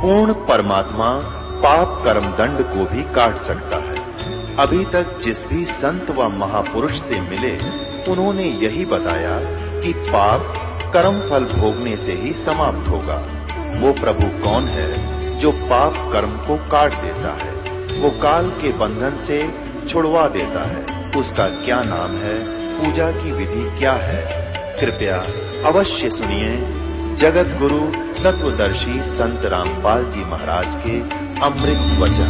पूर्ण परमात्मा पाप कर्म दंड को भी काट सकता है। अभी तक जिस भी संत व महापुरुष से मिले, उन्होंने यही बताया कि पाप कर्म फल भोगने से ही समाप्त होगा। वो प्रभु कौन है जो पाप कर्म को काट देता है, वो काल के बंधन से छुड़वा देता है। उसका क्या नाम है, पूजा की विधि क्या है? कृपया अवश्य सुनिए जगत गुरु तत्वदर्शी संत रामपाल जी महाराज के अमृत वचन।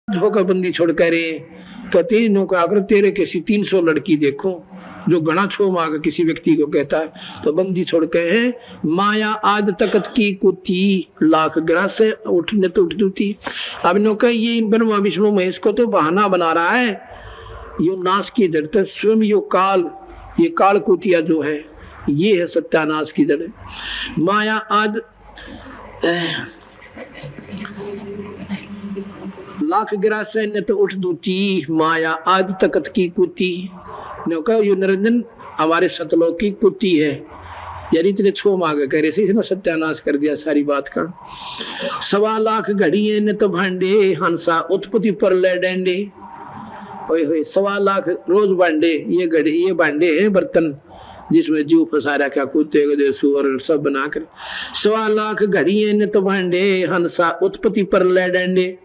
धोखाबंदी छोड़ करे कहते हैं नौका अगर तेरे किसी 300 लड़की देखो, जो गणा छो मांग किसी व्यक्ति को कहता है, तो बंदी छोड़ के है माया आद तकत की कुती लाख ग्रास से उठने तो उठ दूती। अब नौका ये ब्रह्मा विष्णु महेश को तो बहाना बना रहा है, यो नाश की जड़ स्वयं यो काल, ये काल कुतिया जो है ये है सत्यानाश की जड़। माया आद लाख ग्रास से न तो उठ दूती माया आद तकत की कुती। नौका यो निरंजन हमारे सतलोक की कुत्ती है, यानी इतने छो मांग करे से इसने सत्यानाश कर दिया सारी बात का। 1.25 लाख घड़िए न तो भांडे हंसा उत्पत्ति पर ले डेंडे। ओए होए 1.25 लाख रोज भांडे, ये घड़ी ये भांडे हैं बर्तन जिसमें जीव फंसा रखा, कुत्ते गधे सुअर सब बनाकर। 1.25 लाख घड़िए न तो भांडे हंसा उत्पत्ति पर ले डेंडे।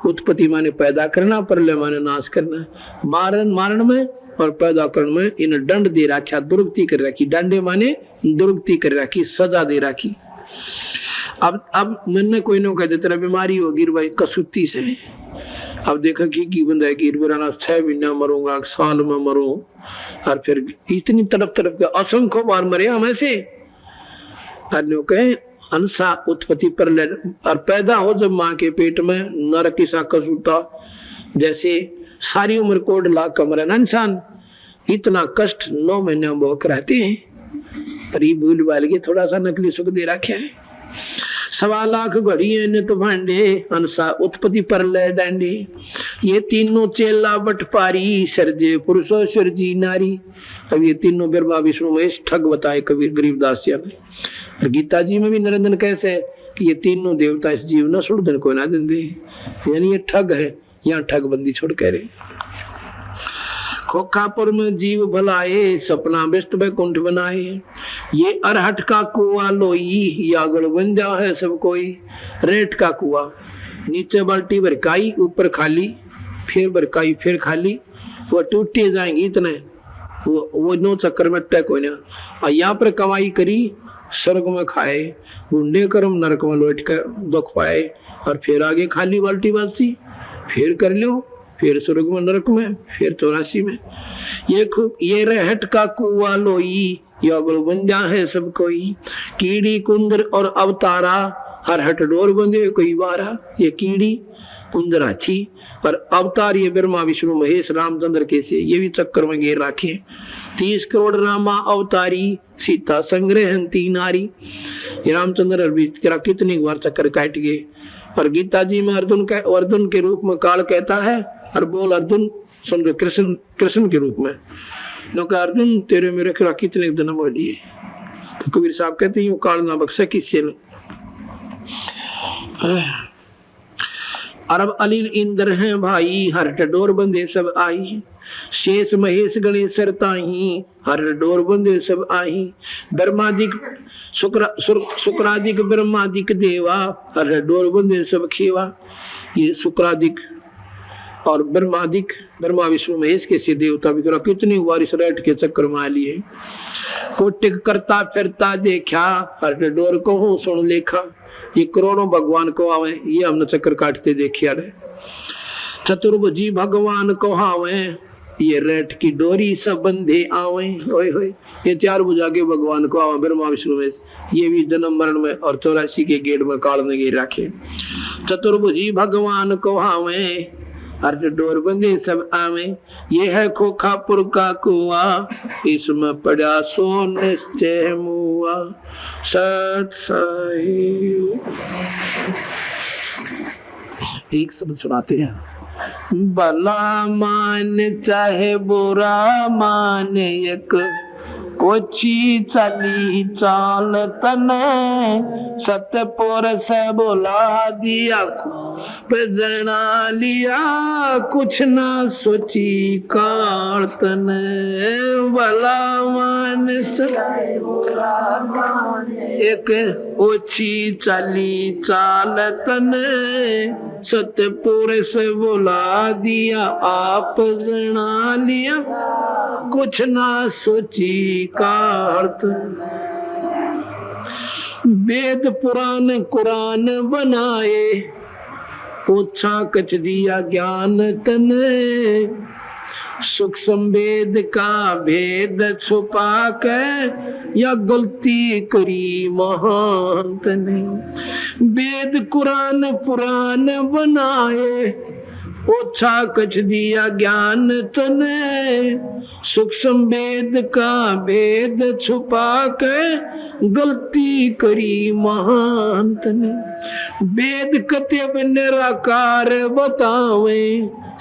उत्पत्ति माने पैदा करना, परले माने नाश करना। मारण में और पैदा करने में इन दंड दे रखा, दुर्गति कर रखी। दंडे माने दुर्गति कर रखी, सजा दे रखी। अब मैंने कोई नो कहते तेरा बीमारी होगी भाई कसुत्ती से। अब देखा कि बंदा की 6 महीना मरूंगा, साल में मरूं, और फिर इतनी तरफ के असंख्य बार मरे हमें से। कहे अंसा उत्पत्ति पर ले, और पैदा हो जब माँ के पेट में नरक सा कसूता, जैसे सारी उम्र कोड लाख कमरे ना इंसान, इतना कष्ट 9 महीने में भोग रहते हैं। पर ये भूल बाल के थोड़ा सा नकली सुख दे रखे है। 1.25 लाख घड़िए ने तो भांडे अंसा उत्पत्ति पर ले डांडे। ये तीनों चेला बटपारी सर्जे पुरुषो सर्जी नारी। अब ये तीनों ब्रह्मा विष्णु महेश ठग बताए कबीर गरीबदास जी ने। गीता जी में भी निरंजन कैसे है कि ये तीनों देवता इस जीव न सुरधन को ना देंगे, यानी ये ठग है। यहाँ ठग बंदी छोड़ कह रहे खोखापुर में जीव भलाए सपना व्यस्त बैकुंठ बनाए। ये अरहट का कुआ लोई यागड़ बन जा है सब कोई। रेट का कुआ, नीचे बाल्टी भरकाई ऊपर खाली, फिर भरकाई फिर खाली, वो टूटे जाएंगे इतने, वो 9 चक्कर में टैक हो। और यहाँ पर कमाई करी स्वर्ग में खाए, गुंडे कर्म नरक में लौट कर दुख पाए, और फिर आगे खाली बाल्टी बासी, फिर कर लो, फिर स्वर्ग में नरक में, फिर 84 में। ये रहट का कुआ लोई यागुल बन जा है सब कोई। कीड़ी कुंदर और अवतारा हर हट डोर बंधे कोई बारा। ये कीड़ी कुंदर हाथी और अवतार ये ब्रह्मा विष्णु महेश रामचंद्र के से ये भी चक्कर में घेर रखे। 30 करोड़ रामा अवतारी सीता संग्रह नारी। ये रामचंद्र कितनी बार चक्कर काट गए। और गीता जी में अर्जुन के रूप में काल कहता है, और बोल अर्जुन सुन रहे कृष्ण के रूप में। अर्जुन तेरे मेरे खिला कितने जन्म हो लिए। तो कबीर साहब कहते हैं काल ना बख्शे किससे न। अरब अलील इंद्र हैं भाई हर डोर बंदे सब आई। शेष महेश गणेश ताही हर डोर बंदे सब आई। ब्रह्मादिक शुक्रादिक ब्रह्मादिक देवा हर डोर बंदे सब खेवा। ये शुक्रादिक और ब्रह्मादिक ब्रह्मा विष्णु महेश के से देवता भी करो कितनी वारिस रेट के चक्कर में आ लिए। कोटिक करता फिरता देखा हर डोर को हूँ सुन लेखा। ये करोड़ों भगवान को आवे, ये हमने चक्कर काटते देखिया रे। चतुर्भुजी भगवान को हावे ये रेट की डोरी सब बंधे आवे। ओए होए ये 4 भुजा के भगवान को आवे ब्रह्मा विष्णु महेश, ये भी जन्म मरण में और 84 के गेट में काल में गिर रखे। चतुर्भुजी भगवान को हावे हर डोर बंदे सब आवे। ये है खोखापुर का कुआ इसमें पड़ा सो निश्चय मुआ। सत साई एक सब सुनाते हैं। भला मान चाहे बुरा मान एक ओछी चली चाल तने सतपुर से बुला दिया बजना लिया कुछ ना सोची काल तने भला मान एक ओछी चली चाल तने सतपुर से बुला दिया आप जना लिया कुछ ना सोची कार्त वेद पुराण कुरान बनाए ओछा कच दिया ज्ञान तने सुख संवेद का भेद छुपा के या गलती करी महांत ने वेद कुरान पुराण बनाए ओछा कछ दिया ज्ञान तने सुख संवेद का भेद छुपा के गलती करी महांत ने वेद कतब निराकार बतावे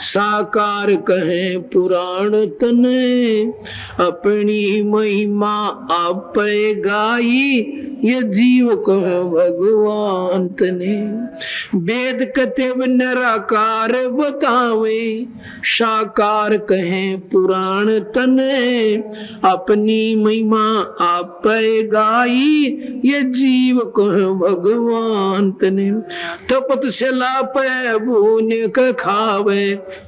साकार कहे पुराण तने अपनी महिमा आप गाई ये जीव कहे भगवान तने वेद कतब निराकार बतावे साकार कहे पुराण तने अपनी महिमा आप गाई ये जीव कहे भगवान तने तपत से लापे भूने के खावे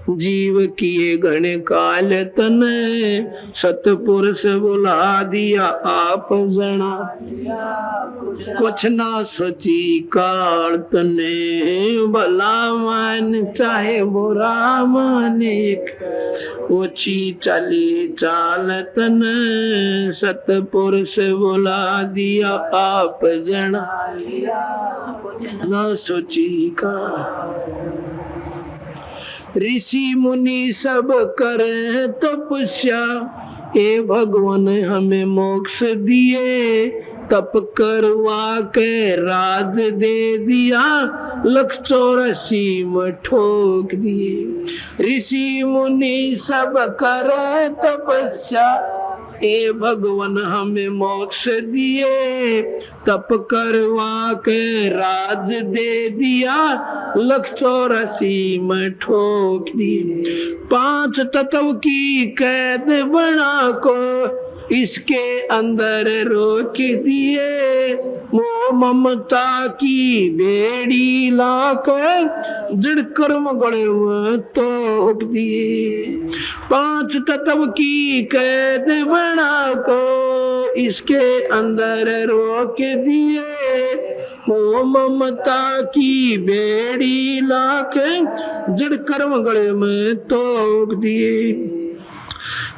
जीव किए गण काल तने सतपुर से बुला दिया आप जना कुछ ना सोची काल तने भला मान चाहे बुरा माने ओछी चली चाल तने सतपुर से बुला दिया आप जना ना सोची काल ऋषि मुनि सब करे तपस्या ए भगवान हमें मोक्ष दिए तप करवा के राज दे दिया 184 में ठोक दिए ऋषि मुनि सब करे तपस्या ए भगवान हमें मोक्ष दिए तप करवा के राज दे दिया 184 में ठोक दिए 5 तत्व की कैद बना को इसके अंदर रोक दिए मोह ममता की बेड़ी लाकर जड़ कर्म गणे में तोड़ दिए 5 तत्व की कैद बना को इसके अंदर रोक दिए मोह ममता की बेड़ी लाकर जड़ कर्म गणे में तोड़ दिए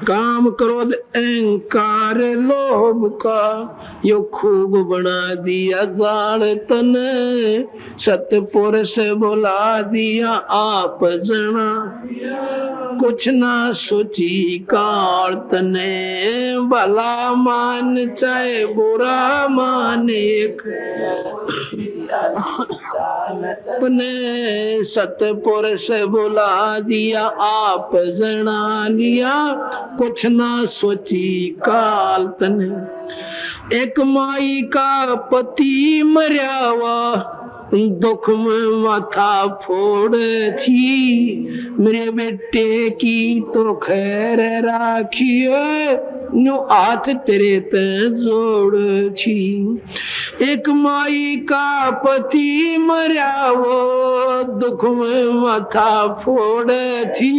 काम क्रोध अहंकार लोभ का यो खूब बना दिया जाल तने सतपुर से बुला दिया आप जना कुछ ना सोची काल तने भला मान चाहे बुरा माने अपने सतपुर से बुला दिया आप जना लिया कुछ ना सोची काल तने एक माई का पति मर्यावा दुख में माथा फोड़ थी मेरे बेटे की तो खैर राखिए नु हाथ तेरे ते जोड़ छी एक माई का पति मरा वो दुख में माथा फोड़ थी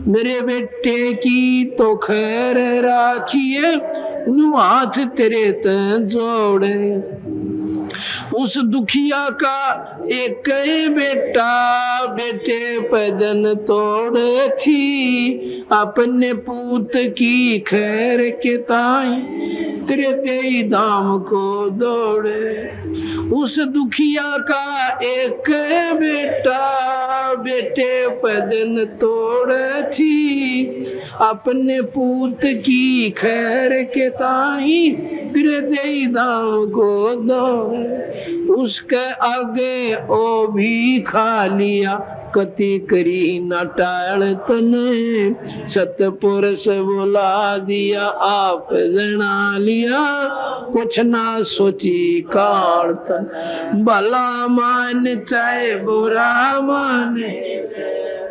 मेरे बेटे की तो खैर राखिए नु हाथ तेरे ते जोड़े उस दुखिया का एक बेटा बेटे पैदन तोड़ थी अपने पूत की खैर के ताई तेरे दे दाम को दौड़े उस दुखिया का एक बेटा बेटे पैदन तोड़ थी अपने पूत की खैर के ताई तेरे दे दाम को दौड़े उसके आगे ओ भी खा लिया कति करी न टाल तने, सतपुरुष बुला दिया आप जना लिया, कुछ ना सोची काल तन। भला मान चाहे बुरा माने,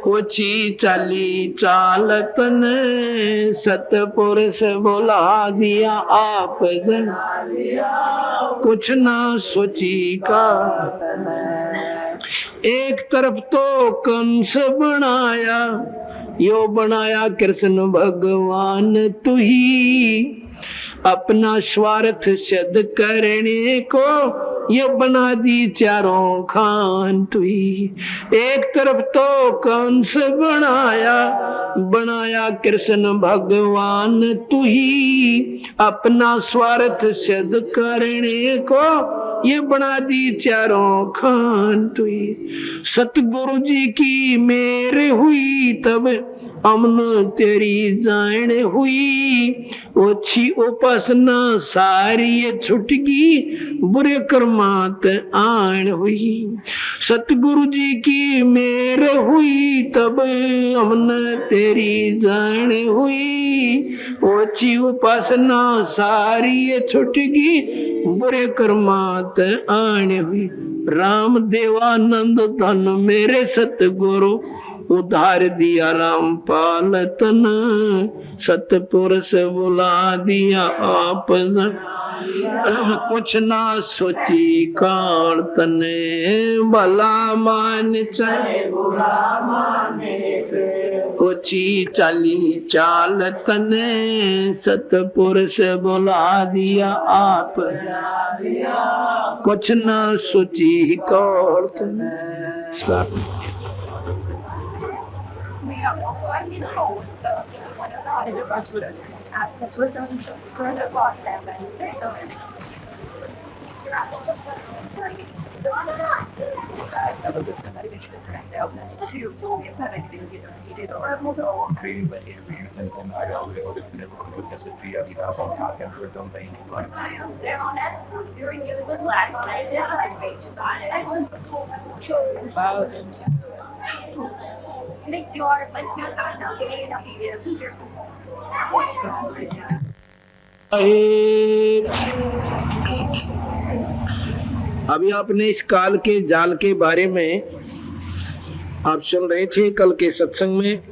कोची चाली चाल तने, सतपुरुष बुला दिया आप जना लिया, कुछ ना सोची का। एक तरफ तो कंस बनाया, यो बनाया कृष्ण भगवान तू ही, अपना स्वार्थ सिद्ध करने को ये बना दी चारों खान तू ही। एक तरफ तो कंस बनाया, बनाया कृष्ण भगवान तू ही, अपना स्वार्थ सिद्ध करने को ये बना दी चारों खान तू ही। सतगुरु जी की मेर हुई तब अमन तेरी जान हुई, ओछी उपासना सारी छुटगी, बुरे कर्मात आन हुई। सतगुरु जी की मेर हुई तब अमन तेरी जान हुई, ओछी उपासना सारी छुटगी, बुरे कर्मात आन हुई। राम देवानंद धन मेरे सतगुरु, उधार दिया रामपाल तन, सतपुरुष बुला दिया आप कुछ ना सोची काल तने। भला मान चाहे बुरा माने, ओछी चाली चाल तने, सतपुरुष बुला दिया आप कुछ ना सोची काल तने। That's what it doesn't show. Further block that then. अभी आपने इस काल के जाल के बारे में आप सुन रहे थे कल के सत्संग में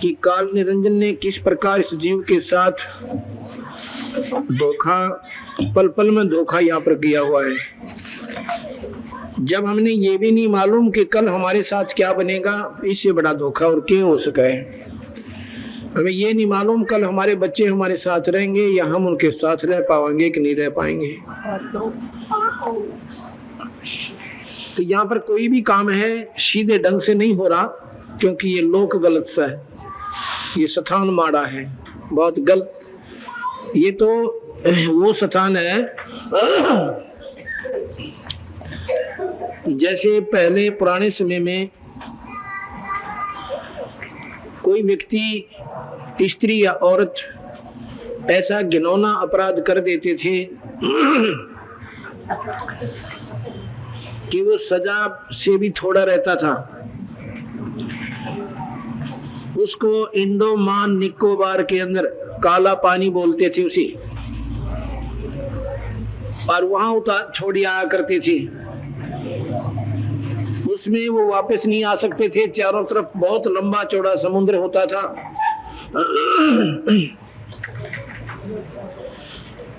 कि काल निरंजन ने किस प्रकार इस जीव के साथ धोखा, पल पल में धोखा यहाँ पर किया हुआ है। जब हमने ये भी नहीं मालूम कि कल हमारे साथ क्या बनेगा, इससे बड़ा धोखा और क्या हो सका है। हमें ये नहीं मालूम कल हमारे बच्चे हमारे साथ रहेंगे या हम उनके साथ रह पाएंगे कि नहीं रह पाएंगे। तो यहाँ पर कोई भी काम है सीधे ढंग से नहीं हो रहा, क्योंकि ये लोक गलत सा है, ये स्थान माड़ा है, बहुत गलत। ये तो वो स्थान है जैसे पहले पुराने समय में कोई व्यक्ति, स्त्री या औरत ऐसा घिनौना अपराध कर देते थे कि वो सजा से भी थोड़ा रहता था। उसको इंडोमान निकोबार के अंदर काला पानी बोलते थे उसी, और वहां छोड़ी आया करते थे। उसमें वो वापस नहीं आ सकते थे, चारों तरफ बहुत लंबा चौड़ा समुद्र होता था।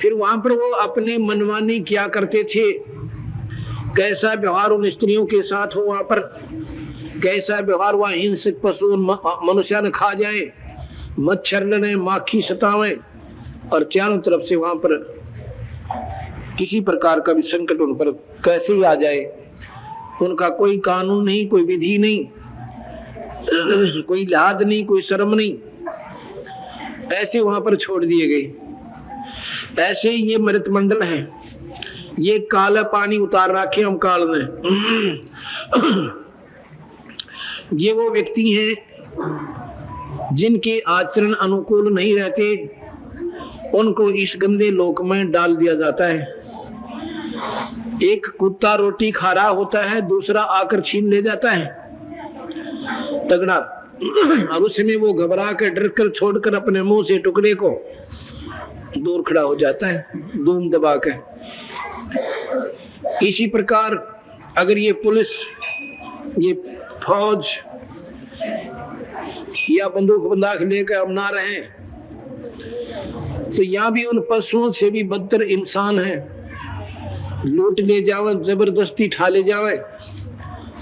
फिर वहां पर वो अपने मनमानी किया करते थे, कैसा व्यवहार उन स्त्रियों के साथ हो, वहां पर कैसा व्यवहार, वहां हिंसक पशु मनुष्य न खा जाए, मच्छर लड़े, माखी सतावे, और चारों तरफ से वहां पर किसी प्रकार का भी संकट उन पर कैसे ही आ जाए। उनका कोई कानून नहीं, कोई विधि नहीं, कोई लिहाज नहीं, कोई शर्म नहीं, ऐसे वहां पर छोड़ दिए गए। ऐसे ही ये मृत मंडल है, ये काला पानी उतार रखे हम काल में। ये वो व्यक्ति हैं जिनके आचरण अनुकूल नहीं रहते, उनको इस गंदे लोक में डाल दिया जाता है। एक कुत्ता रोटी खा रहा होता है, दूसरा आकर छीन ले जाता है तगड़ा, और उसमें वो घबरा कर डर कर छोड़कर अपने मुंह से टुकड़े को दूर खड़ा हो जाता है धूम दबा कर। इसी प्रकार अगर ये पुलिस, ये फौज या बंदूक बंदाक लेकर अब ना रहे तो यहाँ भी उन पशुओं से भी बदतर इंसान है, लूट ले जावे, जबरदस्ती ठा ले जावे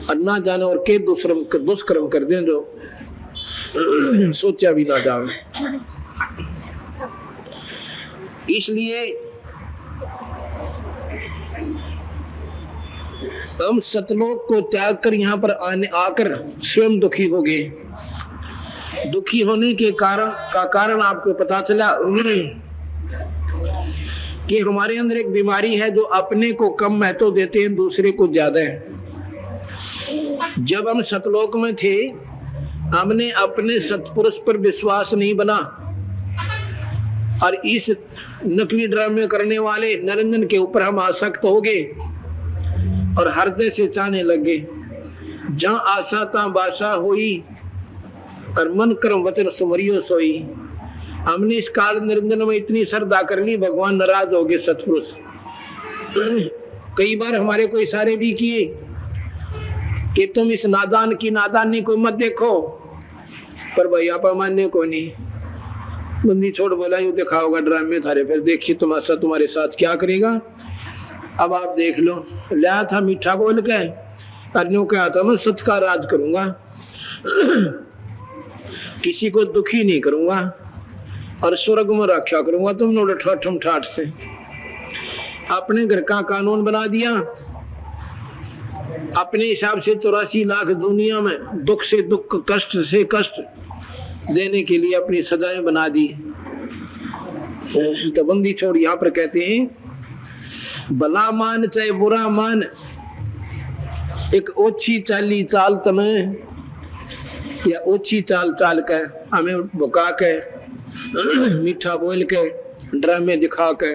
और ना जाने और के दुष्कर्म कर दें जो सोचा भी ना जावे। इसलिए हम सतलोक को त्याग कर यहाँ पर आकर स्वयं दुखी हो गए। दुखी होने के कारण आपको पता चला कि हमारे अंदर एक बीमारी है जो अपने को कम महत्व देते हैं, दूसरे को ज्यादा है। जब हम सतलोक में थे हमने अपने सतपुरुष पर विश्वास नहीं बना और इस नकली ड्रामे करने वाले निरंजन के ऊपर हम आसक्त हो गए और हृदय से चाहने लगे। जहां आशा तहां बासा होई और मन कर्म वचन सुमरियो सोई। हमने इस काल निरंजन में इतनी श्रद्धा कर ली, भगवान नाराज हो गए सतपुरुष। कई बार हमारे को इशारे भी किए कि तुम इस नादान की नादानी को मत देखो, पर भाई आप मानने को नहीं। बंदी छोड़ बोला यू दिखाओगा ड्रामे थारे, फिर देखिए तुम्हारा तुम्हारे साथ क्या करेगा। अब आप देख लो, लिया था मीठा बोल के, अन्यों कहा था मैं सत्य का राज करूंगा, किसी को दुखी नहीं करूंगा और स्वर्ग में रक्षा करूंगा। तुमने ठम ठाठ से अपने घर का कानून बना दिया, अपने हिसाब से 84 लाख दुनिया में दुख से दुख, कष्ट से कष्ट देने के लिए अपनी सजाएं बना दी। तो बंदी छोड़ यहाँ पर कहते हैं भला मान चाहे बुरा मान, एक ओछी चाली चाल तने या ओछी चाल चाल के हमें भुका के मीठा बोल के ड्रामे दिखा के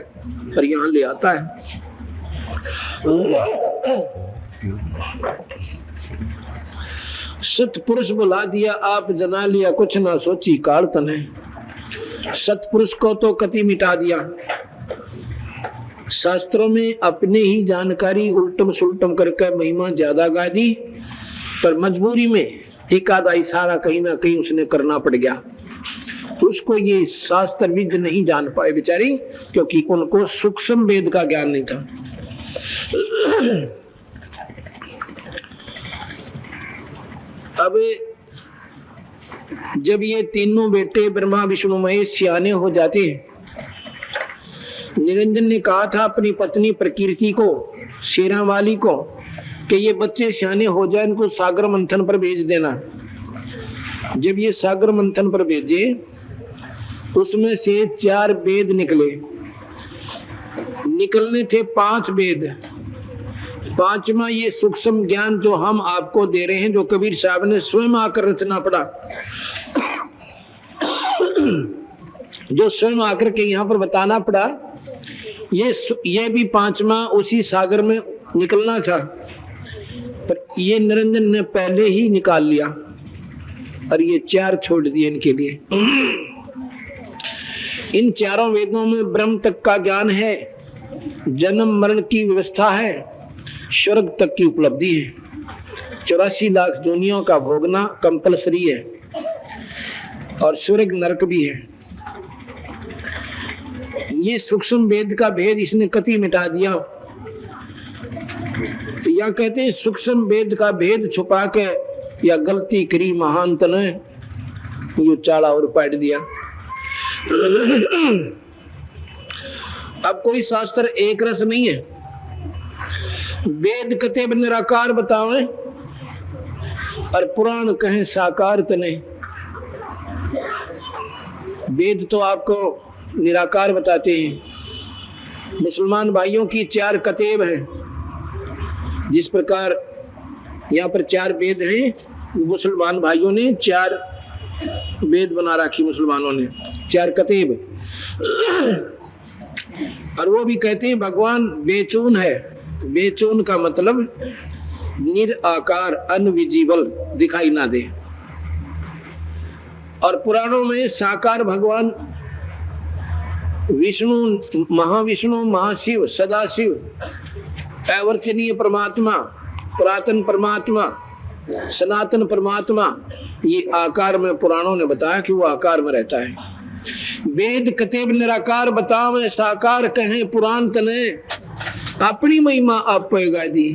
पर यहाँ ले आता है। सतपुरुष बुला दिया आप जना लिया, कुछ ना सोची काल तने। सतपुरुष को तो कति मिटा दिया। शास्त्रों में अपने ही जानकारी उल्टम सुल्टम करके महिमा ज्यादा गा दी, पर मजबूरी में एक आधा इशारा कहीं ना कहीं उसने करना पड़ गया। उसको ये शास्त्र विद नहीं जान पाए बेचारी, क्योंकि उनको सूक्ष्म वेद का ज्ञान नहीं था। अब जब ये तीनों बेटे ब्रह्मा विष्णु महेश सियाने हो जाते, निरंजन ने कहा था अपनी पत्नी प्रकृति को, शेरा वाली को, कि ये बच्चे सियाने हो जाए इनको सागर मंथन पर भेज देना। जब ये सागर मंथन पर भेजे उसमें से 4 वेद निकलने थे 5 वेद। 5वां ये सूक्ष्म ज्ञान जो हम आपको दे रहे हैं, जो कबीर साहब ने स्वयं आकर रचना पड़ा, जो स्वयं आकर के यहाँ पर बताना पड़ा, ये भी 5वां उसी सागर में निकलना था, पर ये निरंजन ने पहले ही निकाल लिया और ये 4 छोड़ दिए इनके लिए। इन 4 वेदों में ब्रह्म तक का ज्ञान है, जन्म मरण की व्यवस्था है, स्वर्ग तक की उपलब्धि है। 84 लाख दुनियाओं का भोगना कंपलसरी है और स्वर्ग नरक भी है। ये सूक्ष्म वेद का भेद इसने कति मिटा दिया। तो या कहते हैं सूक्ष्म वेद का भेद छुपा के या गलती करी महांत ने ये चाड़ा और पाट दिया। अब कोई शास्त्र एक रस नहीं है। वेद कते निराकार बतावे और पुराण कहे साकार तने। वेद तो आपको निराकार बताते हैं। मुसलमान भाइयों की 4 कतेब है, जिस प्रकार यहाँ पर 4 वेद हैं, मुसलमान भाइयों ने 4 वेद बना रखी, मुसलमानों ने 4 कतेब। और वो भी कहते हैं भगवान बेचून है, बेचैन का मतलब निराकार, अनविजिबल, दिखाई ना दे। और पुराणों में साकार भगवान विष्णु, महाविष्णु, महाशिव, सदाशिव, अवर्चनीय परमात्मा, पुरातन परमात्मा, सनातन परमात्मा, ये आकार में पुराणों ने बताया कि वो आकार में रहता है। वेद कतेब निराकार बतावे साकार कहें पुराण तने, अपनी महिमा आप पैगा दी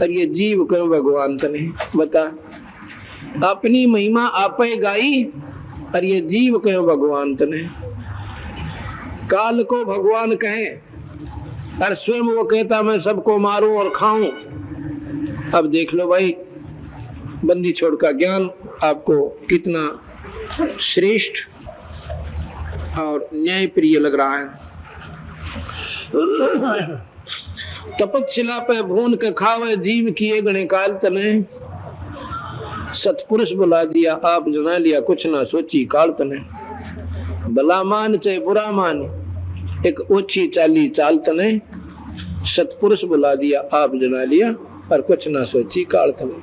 और ये जीव करो भगवान तने। बता, अपनी महिमा आप गाई और ये जीव कहो भगवान तने। काल को भगवान कहे और स्वयं वो कहता मैं सबको मारूं और खाऊं। अब देख लो भाई, बंदी छोड़ का ज्ञान आपको कितना श्रेष्ठ और न्याय प्रिय लग रहा है। तपशिला पे भून के खावे जीव किए गणे काल तने, सतपुरुष बुला दिया आप जना लिया कुछ ना सोची काल तने। भला मान चाहे बुरा मान, एक ओछी चाली चाल तने, सतपुरुष बुला दिया आप जना लिया और कुछ ना सोची काल तने।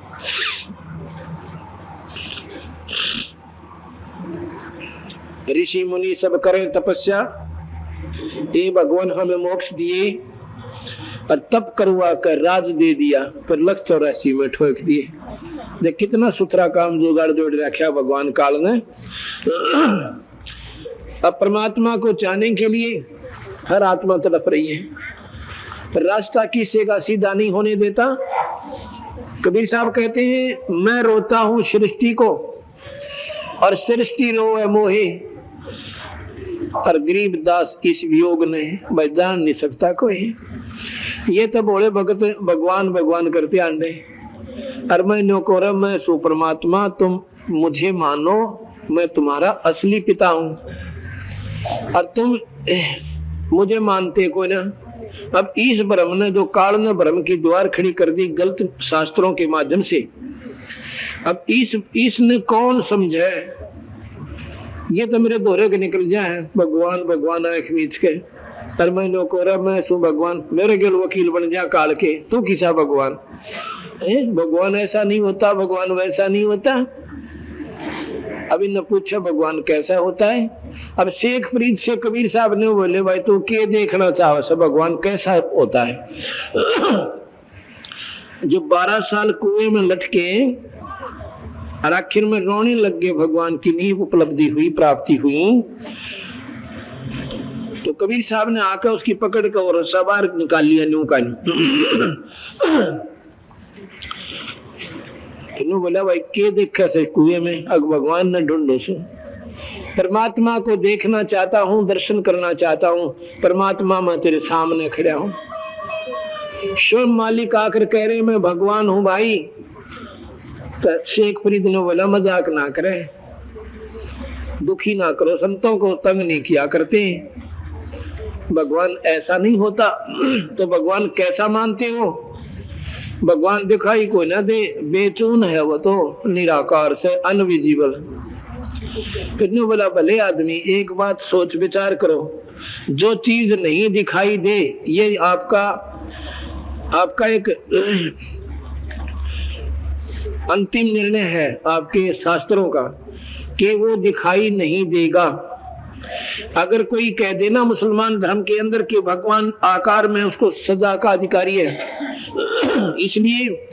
ऋषि मुनि सब करें तपस्या, ये भगवान हमें मोक्ष दिए और तप करवा कर राज दे दिया, फिर 184 में ठोक दिए। देख कितना सुथरा काम जोगाड़ जोड़ रखा भगवान काल ने। अब परमात्मा को चाहने के लिए हर आत्मा तड़प रही है, रास्ता किसी का सीधा नहीं होने देता। कबीर साहब कहते हैं मैं रोता हूँ सृष्टि को और सृष्टि रोए मोहे, और गरीब दास इस वियोग ने भाई जान नहीं सकता कोई। ये तो बोले भगत भगवान भगवान करते आंडे, और मैं नौकर मैं सुपरमात्मा, तुम मुझे मानो मैं तुम्हारा असली पिता हूँ और तुम मुझे मानते कोई ना। अब इस भ्रम ने, जो काल ने भ्रम की द्वार खड़ी कर दी गलत शास्त्रों के माध्यम से, अब इसने कौन समझे। ये तो मेरे दोहरे के निकल जाए भगवान भगवान आंख बीच के, और मैं नौकर मैं सु भगवान, मेरे गेल वकील बन जा काल के, तू किसा भगवान। भगवान ऐसा नहीं होता, भगवान वैसा नहीं होता। अभी न पूछा भगवान कैसा होता है। अब शेख फरीद से कबीर साहब ने बोले भाई तू क्या देखना चाहो सब भगवान कैसा होता है। जो 12 साल कुएं में लटके और आखिर में रोने लग गए, भगवान की नहीं उपलब्धि हुई, प्राप्ति हुई, तो कबीर साहब ने आकर उसकी पकड़ कर और सवार निकाल लिया न्यू का। बोला भाई के देखा से कुएं में, अग भगवान ने ढूंढो सो। परमात्मा को देखना चाहता हूँ, दर्शन करना चाहता हूँ, परमात्मा मैं तेरे सामने खड़ा हूँ। स्वयं मालिक आकर कह रहे मैं भगवान हूँ भाई। तो शेख फरीद ने बोला मजाक ना करे, दुखी ना करो, संतों को तंग नहीं किया करते, भगवान ऐसा नहीं होता। तो भगवान कैसा मानते हो। भगवान दिखाई कोई ना दे, बेचैन है वो तो, निराकार से अनविजिबल। फिर बोला भले आदमी एक बात सोच विचार करो, जो चीज नहीं दिखाई दे ये आपका एक अंतिम निर्णय है आपके शास्त्रों का कि वो दिखाई नहीं देगा। अगर कोई कह देना मुसलमान धर्म के अंदर कि भगवान आकार में, उसको सजा का अधिकारी है। इसलिए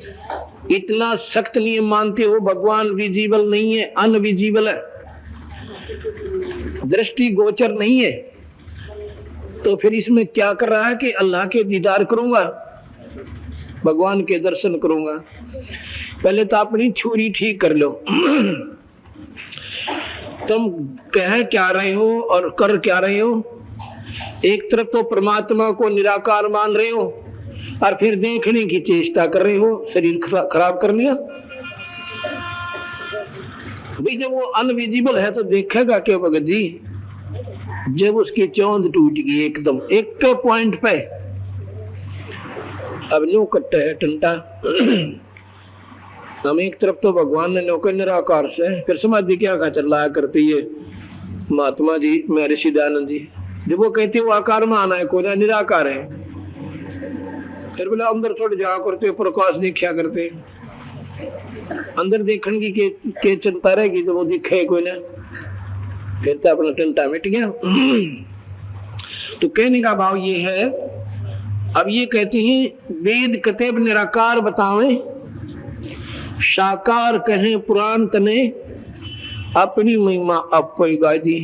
इतना सख्त नियम मानते हो भगवान विजिबल नहीं है, अनविजिबल है, दृष्टि गोचर नहीं है। तो फिर इसमें क्या कर रहा है कि अल्लाह के दीदार करूंगा, भगवान के दर्शन करूंगा। पहले तो अपनी छुरी ठीक कर लो। तुम कह क्या रहे हो और कर क्या रहे हो। एक तरफ तो परमात्मा को निराकार मान रहे हो और फिर देखने की चेष्टा कर रहे हो, शरीर खराब कर लिया भाई। जब वो अनविजिबल है तो देखेगा क्या भगत जी। जब उसकी चौंध टूट गई एकदम एक के पॉइंट पे, अब न्यू कट्टा है टंटा। हम एक तरफ तो भगवान ने नौकर निराकार से, फिर समाधि क्या खा चल रहा करती है महात्मा जी महर्षि दयानंद जी। जब वो कहते वो आकार में आना है, कोई निराकार है, फिर बोले अंदर थोड़े जाया करते, प्रकाश देखा करते। अंदर देखने की के चिंता रहेगी तो वो दिखे कोई ना, फिर तो अपना टंटा मिट गया। तो कहने का भाव ये है, अब ये कहते हैं वेद कतेब निराकार बतावे, साकार कहें पुराण तने, अपनी महिमा आप गा दी,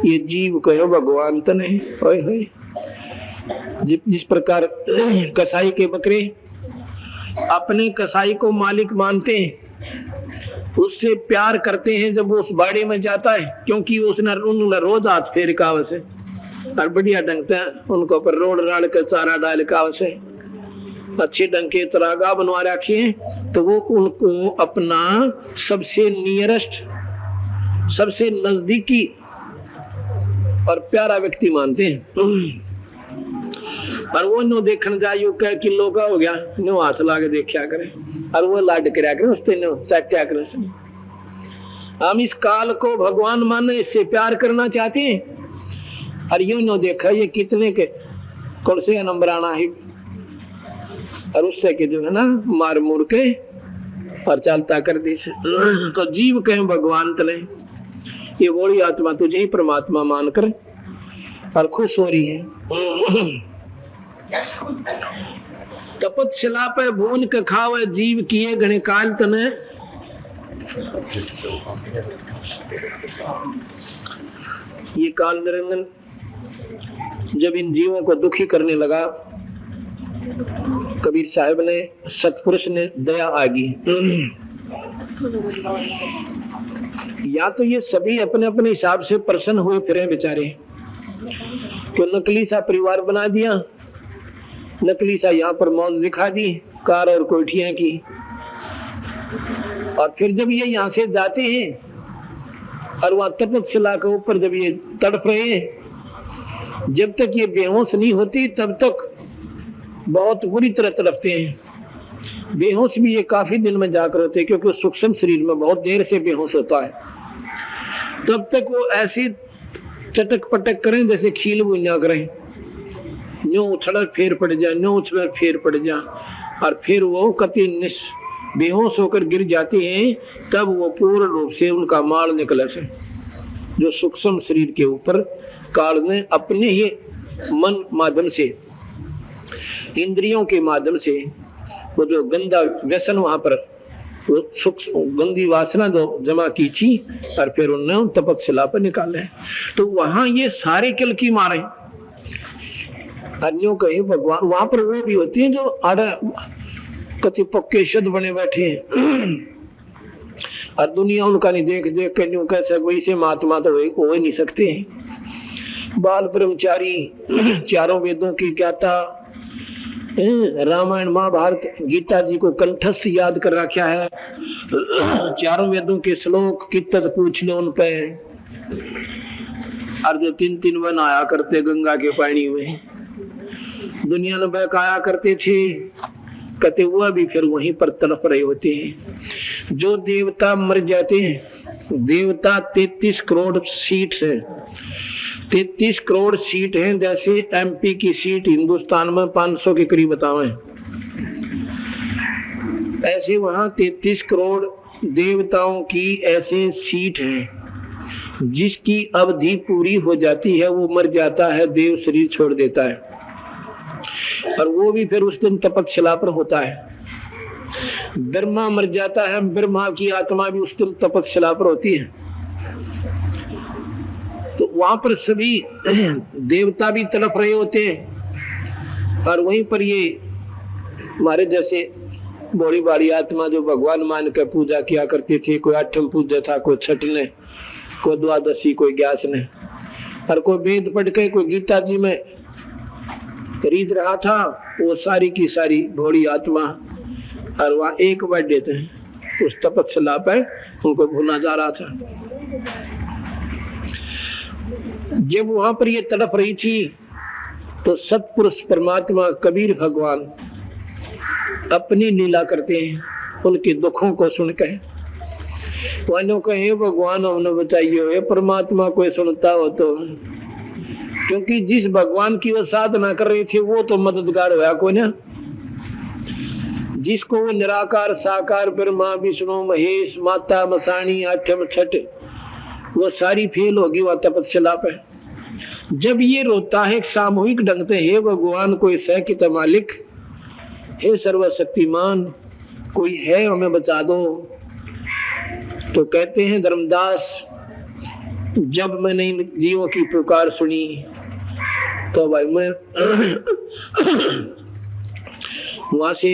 ये जीव कहो भगवान तने। होय होय। जिस प्रकार कसाई के बकरे अपने कसाई को मालिक मानते हैं, उससे प्यार करते हैं जब वो उस बाड़े में जाता है, क्योंकि उसने रोज हाथ फेर का वैसे और बढ़िया ढंग से उनको पर रोड राड़ के चारा डाल का वैसे अच्छे ढंग के तरागा बनवा रखे हैं, तो वो उनको अपना सबसे नियरेस्ट, सबसे नजदीकी और प्यारा व्यक्ति मानते हैं। और वो नो देखने जाइयो कह किलो का हो गया, नो हाथ ला के देखा करे और वो लाड कराया करे, उससे नो चट्या करे। हम इस काल को भगवान माने, इससे प्यार करना चाहते हैं, और यूं नो देखा ये कितने के कौन से नंबर आना है, और उससे के जो है ना मार मुर के और चलता कर दी। तो जीव कहें भगवान तले, ये बोली आत्मा तुझे ही परमात्मा मानकर और खुश हो रही है। तपस्या पे भून के खावे, जीव किए घने काल तने। ये काल निरंजन जब इन जीवों को दुखी करने लगा, कबीर साहब ने, सतपुरुष ने दया आगी। या तो ये सभी अपने अपने हिसाब से प्रसन्न हुए फिरे बेचारे, तो नकली सा परिवार बना दिया, नकली सा यहाँ पर मौज दिखा दी कार और कोठियां की। और फिर जब ये यहाँ से जाते हैं और वहां तपस्या के ऊपर जब ये तड़प रहे हैं, जब तक ये बेहोश नहीं होती तब तक बहुत बुरी तरह तड़पते हैं। बेहोश भी ये काफी दिन में जाकर होते हैं, क्योंकि सूक्ष्म शरीर में बहुत देर से बेहोश होता है। तब तक वो ऐसी चटक पटक करें जैसे खील बुनिया करें, न्यू उछड़ फेर पड़ जा, न्यू उछड़ फेर पड़ जा, और फिर वो कति बेहोश होकर गिर जाते हैं। तब वो पूर्ण रूप से उनका माल निकले से, जो सूक्ष्म शरीर के ऊपर काल ने अपने ही मन माध्यम से, इंद्रियों के माध्यम से वो जो गंदा व्यसन वहां पर वो गंदी वासना जो जमा की थी, और फिर उन्होंने तपस्या पर निकाले। तो वहां ये सारे किल की मारे, अन्यों कहे भगवान। वहां पर वो भी होती है जो आड़ा कति पक्के शुद्ध बने बैठे हैं, और दुनिया उनका नहीं देख देख के न्यू कैसे वैसे महात्मा तो हो ही नहीं सकते। बाल ब्रह्मचारी, चारों वेदों की ज्ञाता, रामायण महाभारत गीता जी को कंठस्थ याद कर रखा है, चारों वेदों के श्लोक कितत पूछ लो उन पे। और जो 3-3 वन आया करते गंगा के पानी में, दुनिया में बहकाया करते थे, कहते हुआ भी फिर वहीं पर तड़प रहे होते हैं। जो देवता मर जाते हैं, देवता 33 करोड़ सीट है, 33 करोड़ सीट हैं, जैसे एमपी की सीट हिंदुस्तान में 500 के करीब बतावे, ऐसे वहां 33 करोड़ देवताओं की ऐसे सीट है। जिसकी अवधि पूरी हो जाती है वो मर जाता है, देव शरीर छोड़ देता है, और वो भी फिर उस दिन तपस्या पर होता है। ब्रह्मा मर जाता है, ब्रह्मा की आत्मा भी उस दिन तपस्या पर होती है। तो वहां पर सभी देवता भी तड़प रहे होते हैं, और वहीं पर ये हमारे जैसे बड़ी बड़ी आत्मा जो भगवान मान कर पूजा किया करते थे, कोई आठम पूजा था, कोई छठने, कोई द्वादशी, कोई ग्यास ने, और कोई वेद पढ़ के कोई गीता जी में रीत रहा था, वो सारी की सारी भोड़ी आत्मा, और वहां एक बार देते हैं उस तपस्या पर उनको भूला जा रहा था। जब वहां पर ये तड़प रही थी तो सतपुरुष परमात्मा कबीर भगवान अपनी लीला करते हैं, उनके दुखों को सुनकर। वालों कहे भगवान हमने बताइए, परमात्मा कोई सुनता हो तो, क्योंकि जिस भगवान की वो साधना कर रहे थे वो तो मददगार होया कोई ना। जिसको वो निराकार साकार ब्रह्मा विष्णु महेश माता मसाणी आठम छठ वो सारी फेल होगी वह तपस्या पे। जब ये रोता है सामूहिक ढंग से, हे भगवान कोई सह की मालिक, हे सर्वशक्तिमान कोई है हमें बचा दो, तो कहते हैं धर्मदास जब मैंने इन जीवों की पुकार सुनी तो भाई मैं वहां से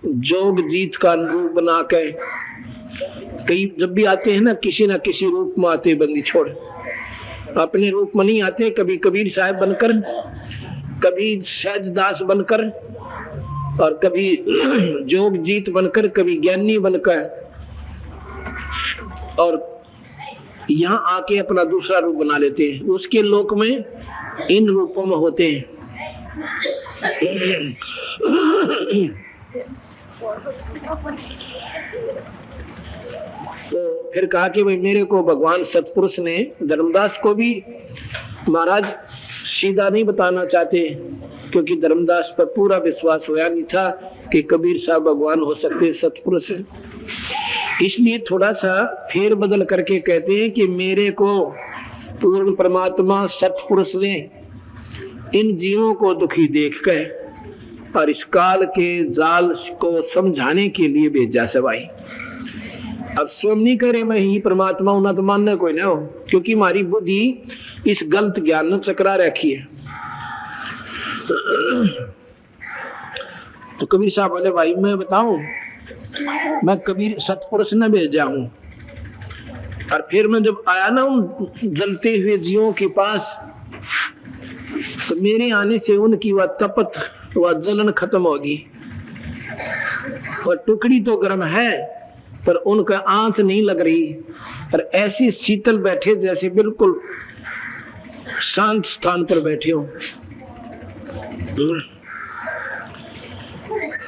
जोग जीत का रूप बना के, कई जब भी आते हैं ना किसी रूप में आते बंदी छोड़, अपने रूप में नहीं आते, कभी कबीर साहब बनकर, कभी सहजदास बनकर और कभी जोग जीत बनकर, कभी ज्ञानी बनकर, और यहाँ आके अपना दूसरा रूप बना लेते हैं। उसके लोक में इन रूपों में होते हैं। तो फिर कहा कि भाई मेरे को भगवान सतपुरुष ने, धर्मदास को भी महाराज सीधा नहीं बताना चाहते क्योंकि धर्मदास पर पूरा विश्वास होया नहीं था कि कबीर साहब भगवान हो सकते सतपुरुष, इसलिए थोड़ा सा फेर बदल करके कहते हैं कि मेरे को पूर्ण परमात्मा सतपुरुष ने इन जीवों को दुखी देखकर और इस काल के जाल को समझाने के लिए भेजा सवाई। अब स्वयं नहीं करे मैं ही परमात्मा हूं ना, तो मानना कोई ना हो, क्योंकि हमारी बुद्धि इस गलत ज्ञान में चकरा रखी है। तो कबीर साहब बोले भाई मैं बताऊं, मैं कबीर सतपुरुष न भेजा हूं, और फिर मैं जब आया ना उन जलते हुए जीवों के पास, तो मेरे आने से उनकी वह तपत वह जलन खत्म होगी, और टुकड़ी तो गर्म है पर उनका आंख नहीं लग रही, और ऐसी शीतल बैठे जैसे बिल्कुल शांत स्थान पर बैठे हो।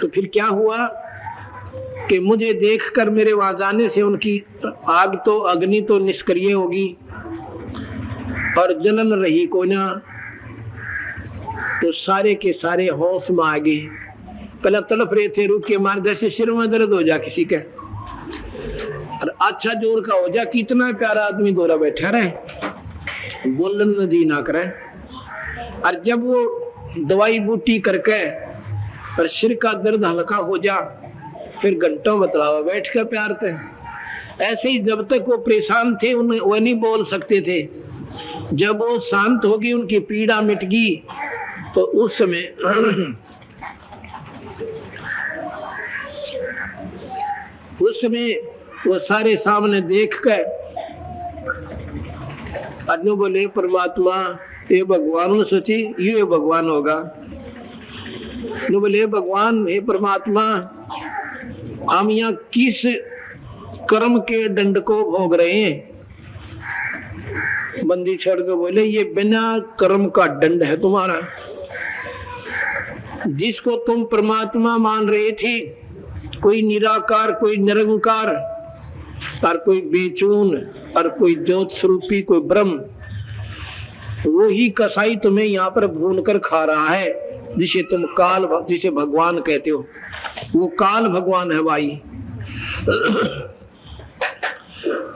तो फिर क्या हुआ कि मुझे देखकर मेरे वहां जाने से उनकी आग तो अग्नि तो निष्क्रिय होगी और जलन रही को ना, तो सारे के सारे होश में आ गए। पहले तड़प रहे थे, रुक के मार जैसे सिर में दर्द हो जा किसी के, और अच्छा जोर का हो जा, कितना प्यारा आदमी दोरा बैठा रहे, बोलन नदी ना करे, और जब वो दवाई बूटी करके और सिर का दर्द हल्का हो जा, फिर घंटों बतलावा बैठ कर प्यार थे। ऐसे ही जब तक वो परेशान थे उन्हें वो नहीं बोल सकते थे, जब वो शांत होगी उनकी पीड़ा मिट गई, तो उस समय वो सारे सामने देख कर अनु बोले परमात्मा ये भगवान ने सोची ये भगवान होगा। नु बोले भगवान हे परमात्मा हम यहाँ किस कर्म के दंड को भोग रहे हैं? बंदी छोड़ के बोले ये बिना कर्म का दंड है तुम्हारा, जिसको तुम परमात्मा मान रहे थे, कोई निराकार कोई निरंकार और कोई बेचून और कोई ज्योत स्वरूपी कोई ब्रह्म, वो ही कसाई तुम्हें यहाँ पर भून कर खा रहा है, जिसे तुम काल जिसे भगवान कहते हो, वो काल भगवान है भाई।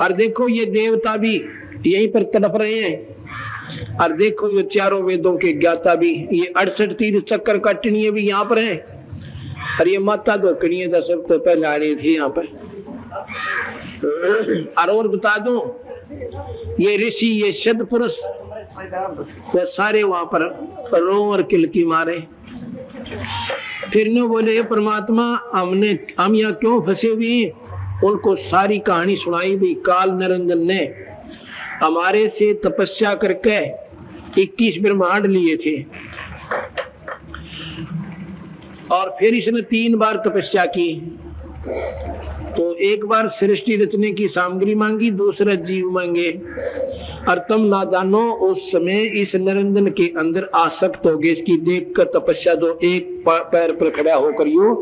और देखो ये देवता भी यहीं पर तड़प रहे हैं, और देखो ये चारों वेदों के ज्ञाता भी, ये 68 तीर्थ चक्कर काटनीय भी यहाँ पर है, और ये माता धोकनीय सब तो पहले आ रही थी यहाँ पर। और बता दो ये ऋषि ये सद पुरुष वो सारे वहां पर रो और किलकी मारे। फिर न बोले परमात्मा हम यहाँ क्यों फंसे हुए? उनको सारी कहानी सुनाई भी। काल निरंजन ने हमारे से तपस्या करके 21 ब्रह्मांड लिए थे, और फिर इसने 3 बार तपस्या की। तो एक बार सृष्टि रचने की सामग्री मांगी, दूसरा जीव मांगे, और तुम ना जानो उस समय इस निरंजन के अंदर आसक्त हो गए। इसकी देख कर तपस्या तो एक पैर पर खड़ा होकर यो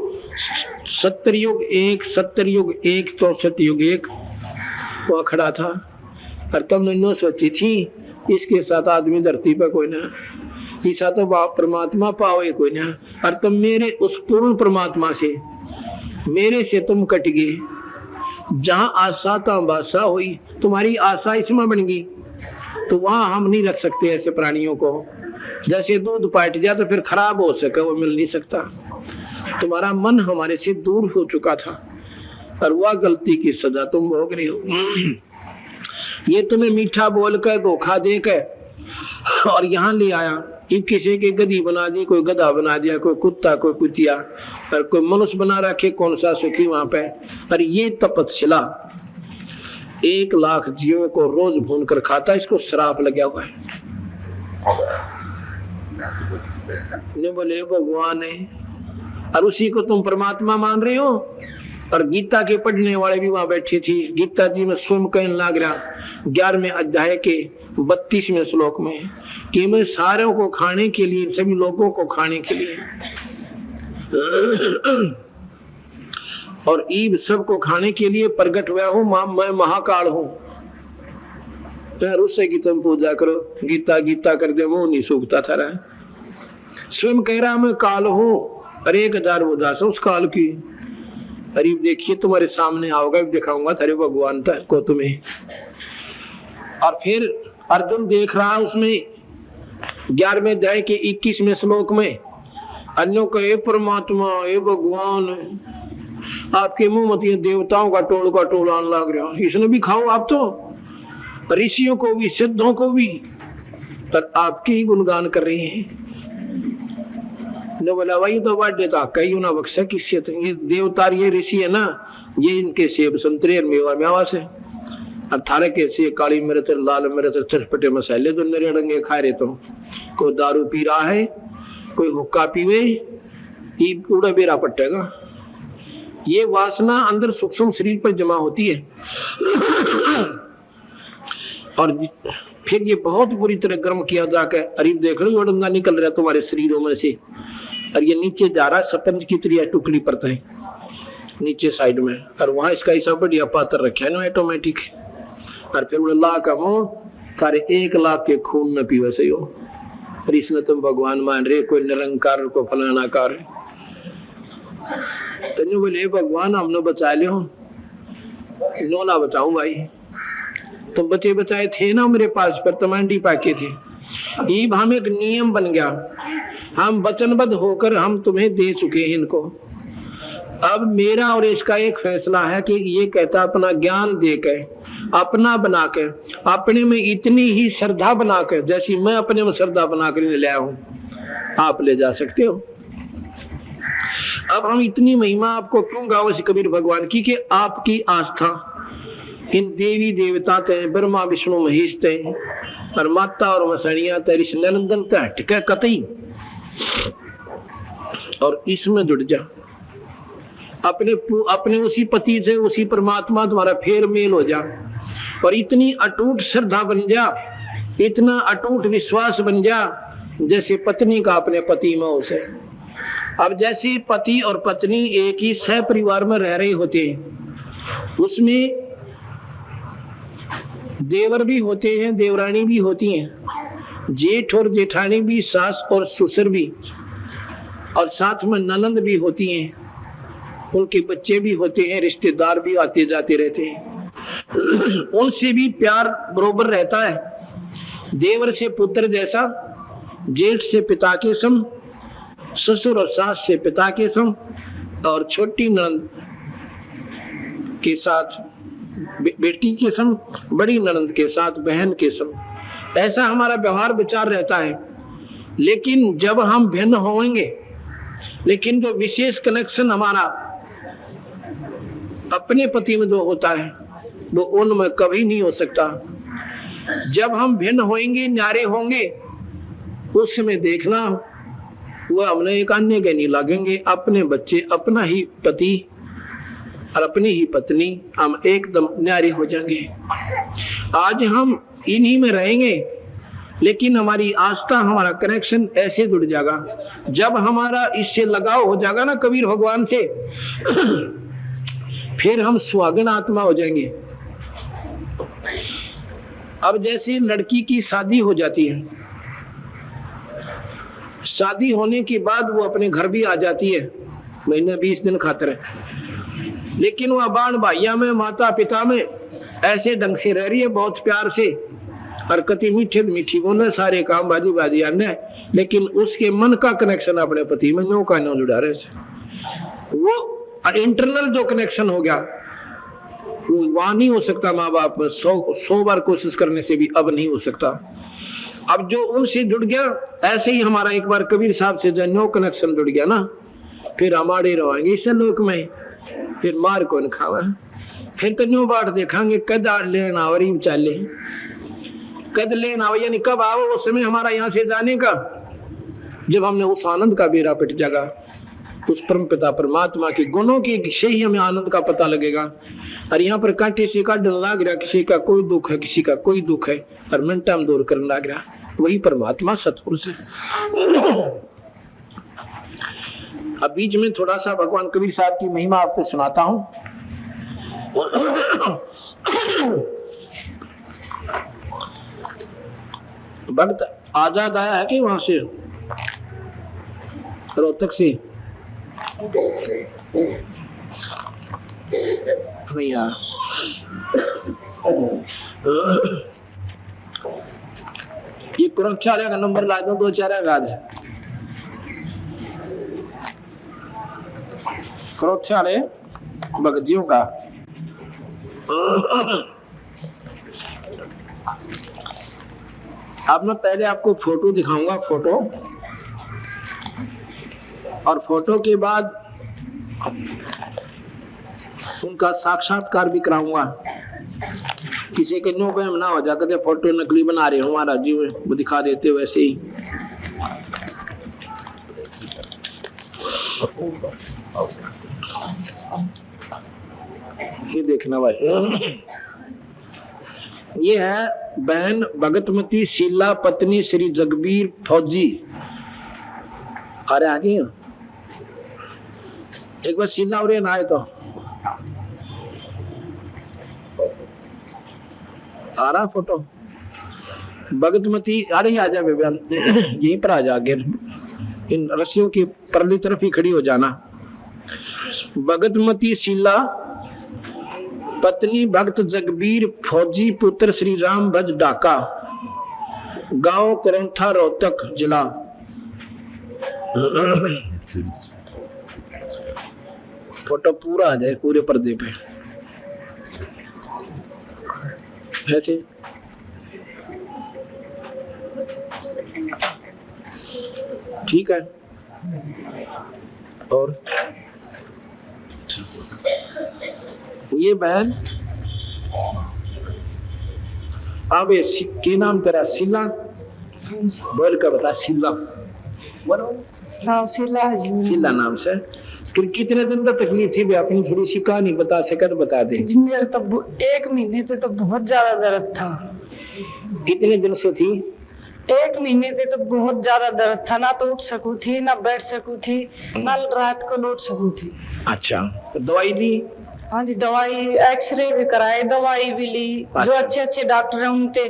70 युग एक 64 युग एक वह खड़ा था, और तुमने नो सोची थी इसके साथ आदमी धरती पर कोई ना, ईसा तो परमात्मा पाओ कोई ना, और तुम मेरे उस पूर्ण परमात्मा से मेरे से तुम कट गए, जहां आशा ता बासा हुई, तुम्हारी आशा इसमें बन गई, तो वहां हम नहीं रख सकते ऐसे प्राणियों को। जैसे दूध पाट जाए तो फिर खराब हो सके, वो मिल नहीं सकता। तुम्हारा मन हमारे से दूर हो चुका था और वह गलती की सजा तुम भोग रहे हो। ये तुम्हें मीठा बोलकर धोखा देकर और यहाँ ले आया, ये किसी के गधी बना दी, कोई गधा बना दिया, कोई कुत्ता, कोई कुतिया, और कोई मनुष्य बना रखे, कौन सा सुखी वहां पे। और ये तपस्या 1 लाख जीवों को रोज भून कर खाता, इसको श्राप लगा हुआ है। ने बोले भगवान है, और उसी को तुम परमात्मा मान रहे हो। और गीता के पढ़ने वाले भी वहां बैठे थे। गीता जी में स्वयं कहने लग रहा 11वें अध्याय के 32वें श्लोक में कि मैं सारों को खाने के लिए, सभी लोगों को खाने के लिए और ईब सबको खाने के लिए प्रकट हुआ हूं, मैं महाकाल हूं। उससे की तुम पूजा करो, गीता गीता कर दे, वो नहीं सूखता था रहा। स्वयं कह रहा मैं काल हूं, और 1000 उदास उस काल की। अरे देखिए तुम्हारे सामने आओगे, दिखाऊंगा तेरे भगवान तक को तुम्हें। और फिर अर्जुन देख रहा उसमें 11वें अध्याय के 21वें श्लोक में अन्यों का हे परमात्मा, हे भगवान, आपके मुंह मत ये देवताओं का टोला आने लग रहा, इसने भी खाओ आप तो, ऋषियों को भी, सिद्धों को भी, पर आपके ही गुणगान कर रहे हैं। बोला वही तो बात देता कई ना बख्शा किससे, ये देवता ये ऋषि है ना, ये इनके सेब संतरे और मेवा मेवा से 18 के से काली मिर्च लाल मिर्च चटपटे मसाले तो नरे डंगे खा रहे। तो कोई दारू पी रहा है, कोई हुक्का पीवे, ये पूरा बेरा पटेगा। ये वासना अंदर सूक्ष्म शरीर पर जमा होती है और फिर ये बहुत बुरी तरह गर्म किया जाकर, अरे देख लो ये डंगा निकल रहा है तुम्हारे शरीरों में से, और ये नीचे जा रहा है सतंज की तरह टुकड़ी पड़ता है नीचे साइड में, और वहां इसका ऐसा बढ़िया पात्र रखा है ना ऑटोमेटिक। और फिर अल्लाह का मुंह तारे 1 लाख के खून न पीवे से हो, और इसमें तुम भगवान मान रहे, कोई निरंकार को फलाना कार। तो बोले भगवान हमने बचा लियो, नोला बचाऊं भाई, तुम बचे बचाए थे ना मेरे पास, पर तमांडी पाके थे। ईब हम एक नियम बन गया, हम वचनबद्ध होकर हम तुम्हें दे चुके हैं इनको। अब मेरा और इसका एक फैसला है कि ये कहता अपना ज्ञान देकर, अपना बनाकर, अपने में इतनी ही श्रद्धा बनाकर, जैसी मैं अपने में श्रद्धा बनाकर ले आया हूं, आप ले जा सकते हो। अब हम इतनी महिमा आपको क्यों गाओ कबीर भगवान की, कि आपकी आस्था इन देवी देवता ते, ब्रह्मा विष्णु महेश ते, और माता और मसणिया तेरी नंदन ते हटके कतई, और इसमें जुड़ जा, अपने उसी पति से, उसी परमात्मा तुम्हारा फेर मेल हो जा, और इतनी अटूट श्रद्धा बन जा, इतना अटूट विश्वास बन जा जैसे पत्नी का अपने पति में उसे। अब जैसे पति और पत्नी एक ही सह परिवार में रह रहे होते हैं, उसमें देवर भी होते हैं, देवरानी भी होती हैं, जेठ और जेठानी भी, सास और ससुर भी, और साथ में ननंद भी होती हैं, उनके बच्चे भी होते हैं, रिश्तेदार भी आते जाते रहते हैं, उनसे भी प्यार बरोबर रहता है। देवर से पुत्र जैसा, जेठ से पिता के सम, ससुर और सास से पिता के सम, और छोटी ननंद के साथ बेटी के सम, बड़ी ननंद के साथ बहन के सम, ऐसा हमारा व्यवहार विचार रहता है। लेकिन जब हम भिन्न होंगे, लेकिन जो विशेष कनेक्शन हमारा अपने पति में जो होता है वो उनमें कभी नहीं हो सकता। जब हम भिन्न होंगे, न्यारे होंगे, उस समय देखना वो हमने एक अन्य के नहीं लगेंगे, अपने बच्चे, अपना ही पति और अपनी ही पत्नी, हम एकदम न्यारे हो जाएंगे। आज हम इन्हीं में रहेंगे, लेकिन हमारी आस्था, हमारा कनेक्शन ऐसे जुड़ जाएगा। जब हमारा इससे लगाव हो जाएगा ना कबीर भगवान से, फिर हम सुहागन आत्मा हो जाएंगे। अब जैसे लड़की की शादी हो जाती है, शादी होने के बाद वो अपने घर भी आ जाती है, महीने 20 दिन खातिर, लेकिन वह बाण भाइया में, माता पिता में ऐसे ढंग से रह रही है, बहुत प्यार से, और कति मीठे मीठी बोले, सारे काम बाजी बाजी आने, लेकिन उसके मन का कनेक्शन अपने पति में नो का नो जुड़ा रहे से। वो इंटरनल जो कनेक्शन हो गया वो वहां नहीं हो सकता। माँ बाप में 100 बार कोशिश करने से भी अब नहीं हो सकता। अब जो उनसे जुड़ गया, ऐसे ही हमारा एक बार कबीर साहब से जो नो कनेक्शन जुड़ गया ना, फिर हमारे रहेंगे इस लोक में, फिर मार कौन खावा, फिर तो न्यू बाट देखांगे कद लेना और चाले कद लेना हो, यानी कब आओ उस समय हमारा यहाँ से जाने का, जब हमने उस आनंद का बेड़ा पिट जाएगा, उस परम पिता परमात्मा के गुणों की से ही हमें आनंद का पता लगेगा। और यहाँ पर कांटे से काटने लग रहा, किसी का कोई दुख है, किसी का कोई दुख है, और मिनटा में दूर करने लग रहा, वही परमात्मा सतपुरुष है। अब बीच में थोड़ा सा भगवान कबीर साहब की महिमा आपको सुनाता हूँ। भक्त आजाद आया है कि वहां से रोहतक से भैया, ये कुरक्षालय का नंबर ला दो, 2-4 गाज कुरक्षालय भगतियों का। अब मैं पहले आपको फोटो दिखाऊंगा, फोटो, और फोटो के बाद उनका साक्षात्कार भी कराऊंगा। किसी के नो पे ना हो जाकर फोटो नकली बना रहे हो, हमारा जीव वो दिखा देते वैसे ही। ये देखना भाई, ये है बहन भगतमती शीला पत्नी श्री जगबीर फौजी। अरे आगे एक बार शीला और ना आए तो आ रहा फोटो भगतमती। अरे आ जा बेबे, यहीं पर आ जा, आगे इन रस्सियों की परली तरफ ही खड़ी हो जाना। भगतमती शीला पत्नी भक्त जगबीर फौजी पुत्र श्री राम भज डाका, गांव करंथा रोहतक जिला। फोटो पूरा आ जाए पूरे पर्दे पे ऐसे। ठीक है, और ये बहन अब के नाम तेरा शीला, बोल कर बता। शीला बोलो। हाँ शीला जी, शीला नाम से। फिर कितने दिन तक तकलीफ थी भी, अपनी थोड़ी सी कहानी बता सके तो बता दे। जी मेरे तो 1 महीने से तो बहुत ज्यादा दर्द था। कितने दिन से थी? 1 महीने से तो बहुत ज्यादा दर्द था, ना तो उठ सकूं थी, ना बैठ सकूं थी, ना रात को लौट सकूं थी। अच्छा, तो दवाई ली? हाँ जी, दवाई, एक्सरे भी कराए, दवाई भी ली। अच्छा। जो अच्छे अच्छे डॉक्टर हैं उनके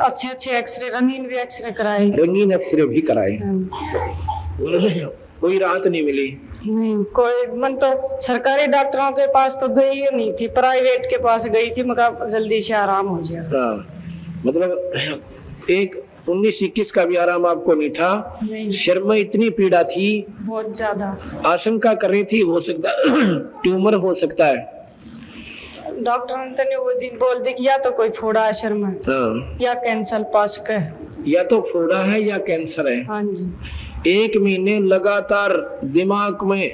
अच्छे अच्छे एक्सरे, रंगीन भी एक्सरे कराए। रंगीन एक्सरे भी कराए, कोई राहत नहीं मिली? नहीं, कोई। मन तो सरकारी डॉक्टरों के पास तो गई ही नहीं थी, प्राइवेट के पास गई थी, मगर जल्दी से आराम हो जाए। मतलब एक 19-21 का भी आराम आपको नहीं था? नहीं। सिर में इतनी पीड़ा थी, बहुत ज्यादा। आशंका कर रही थी हो सकता ट्यूमर हो सकता है। डॉक्टर ने वो दिन बोल दी कि या तो कोई फोड़ा है सिर में, या कैंसर पास का है। या तो फोड़ा है या कैंसर है। हाँ जी। 1 महीने लगातार दिमाग में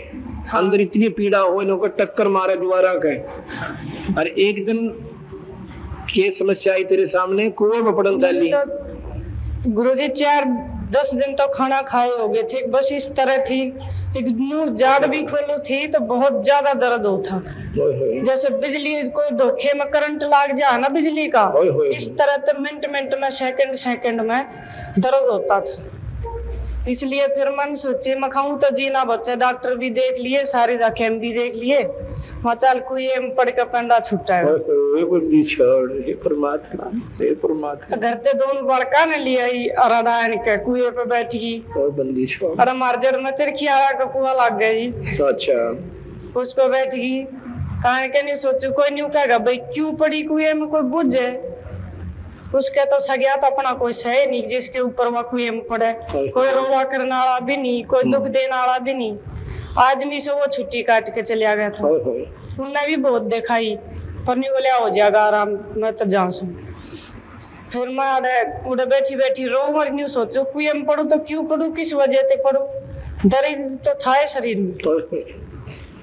अंदर इतनी पीड़ा हो, इनको टक्कर मारा दोबारा के, और एक दिन के समस्या आई तेरे सामने, कुएं में पड़न चली। गुरुजी 4-10 दिन तो खाना खाए हो गए थे, बस इस तरह थी। एक मुंह जाड़ भी खोलो थी तो बहुत ज्यादा दर्द होता, जैसे बिजली कोई धोखे में करंट लाग जाए ना बिजली का, इस तरह तो मिनट में, सेकंड में दर्द होता था। इसलिए फिर मन सोचे मैं खाऊं तो जीना बच्चा। डॉक्टर भी देख लिए, सारे जाखेम भी देख लिए, मचाल कोई पड़ के पंडा छुट्टा है। परमात्मा घर पे दोनों बड़का ने लिया अराडायन के कुएं पे बैठ गई, अरे मार्जर में चिरखी आया का कुआ लग गई। अच्छा, उस पे बैठ गई, कहा के नहीं सोचो, कोई नहीं कहेगा भाई क्यों पड़ी कुएं में, कोई बुझे उसके तो सगया तो अपना कोई सही नहीं जिसके ऊपर वह कुएं में पड़े, कोई रोवा करने वाला भी नहीं, कोई दुख देने वाला भी नहीं। आदमी से वो छुट्टी काट के चलिया गया था, उनने भी बहुत दिखाई पर नहीं बोले हो जाएगा आराम, मैं तो जाऊँ सू। फिर मैं उड़े बैठी बैठी रो मर नहीं सोचो कुएं में पढ़ू तो क्यों पढ़ू, किस वजह से पढ़ू, दर्द तो था शरीर में।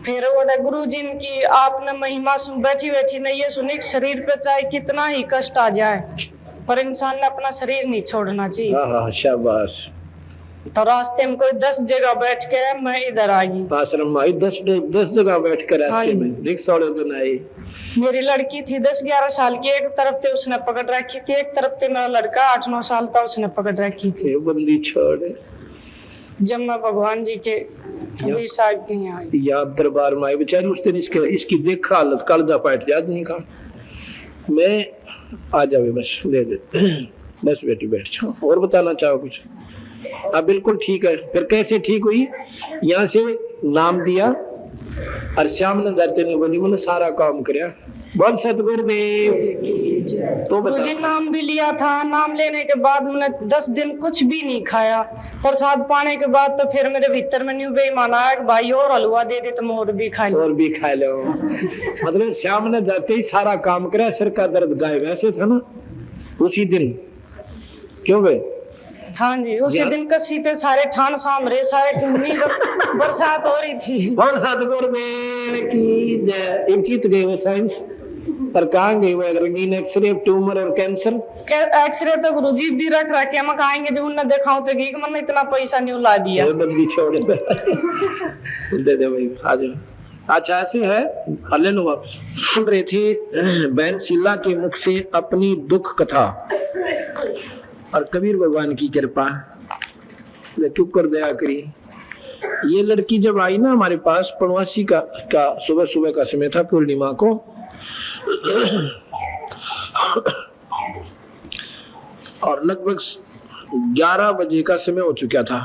फिर वो गुरु जी की आपने महिमा सुन बैठी बैठी ने ये सुनी शरीर पे चाहे कितना ही कष्ट आ जाए पर इंसान ने अपना शरीर नहीं छोड़ना चाहिए। हाँ शाबाश। तो रास्ते में कोई 10 जगह बैठ के मैं इधर आई, आश्रम में आई 10 जगह बैठ कर रास्ते में रिक्शा बनाई। मेरी लड़की थी 10-11 साल की, एक तरफ से उसने पकड़ रखी थी, एक तरफ से मेरा लड़का 8-9 साल था उसने पकड़ रखी थी। बंदी छोड़ जब मैं भगवान जी के कबीर साहब के यहाँ आई, या दरबार में आई बेचारी, उस दिन इसकी देखा हालत कालदा पाट याद नहीं का। मैं आ जावे बस ले दे बस बेटी बैठ जाओ। और बताना चाहो कुछ? हाँ बिल्कुल ठीक है। फिर कैसे ठीक हुई? यहाँ से नाम दिया और श्याम ने जाते नहीं बोली, मैंने सारा काम कराया। बोल सतगुरुदेव। तो मुझे नाम भी लिया था, नाम लेने के बाद मैंने 10 दिन कुछ भी नहीं खाया, प्रसाद पाने के बाद तो फिर मेरे भीतर में न्यू बेईमान आया कि भाई और हलवा दे दे तो मैं और भी खा लो। मतलब श्याम ने जाते ही सारा काम कराया, सिर का दर्द गायब ऐसे था ना उसी दिन। क्यों भाई? हाँ जी, उसी दिन कसी पे सारे ठान सामरे सारे बरसात हो रही थी। गए वो साइंस पर कहाँ गए वो रंगीन एक्सरे ट्यूमर और कैंसर। एक्सरे तो गुरुजी भी रख रखे हम कहेंगे जो उन्हें दिखाऊं तो कि मैंने इतना पैसा नहीं ला दिया। छोड़ दे दे भाई आ जाओ। अच्छा ऐसे है ले लो वापस। सुन रहे थे बहन शीला के मुख से अपनी दुख कथा और कबीर भगवान की कृपा क्यों कर दया करी। ये लड़की जब आई ना हमारे पास, पड़वासी का सुबह का समय था पूर्णिमा को, और लगभग 11 बजे का समय हो चुका था।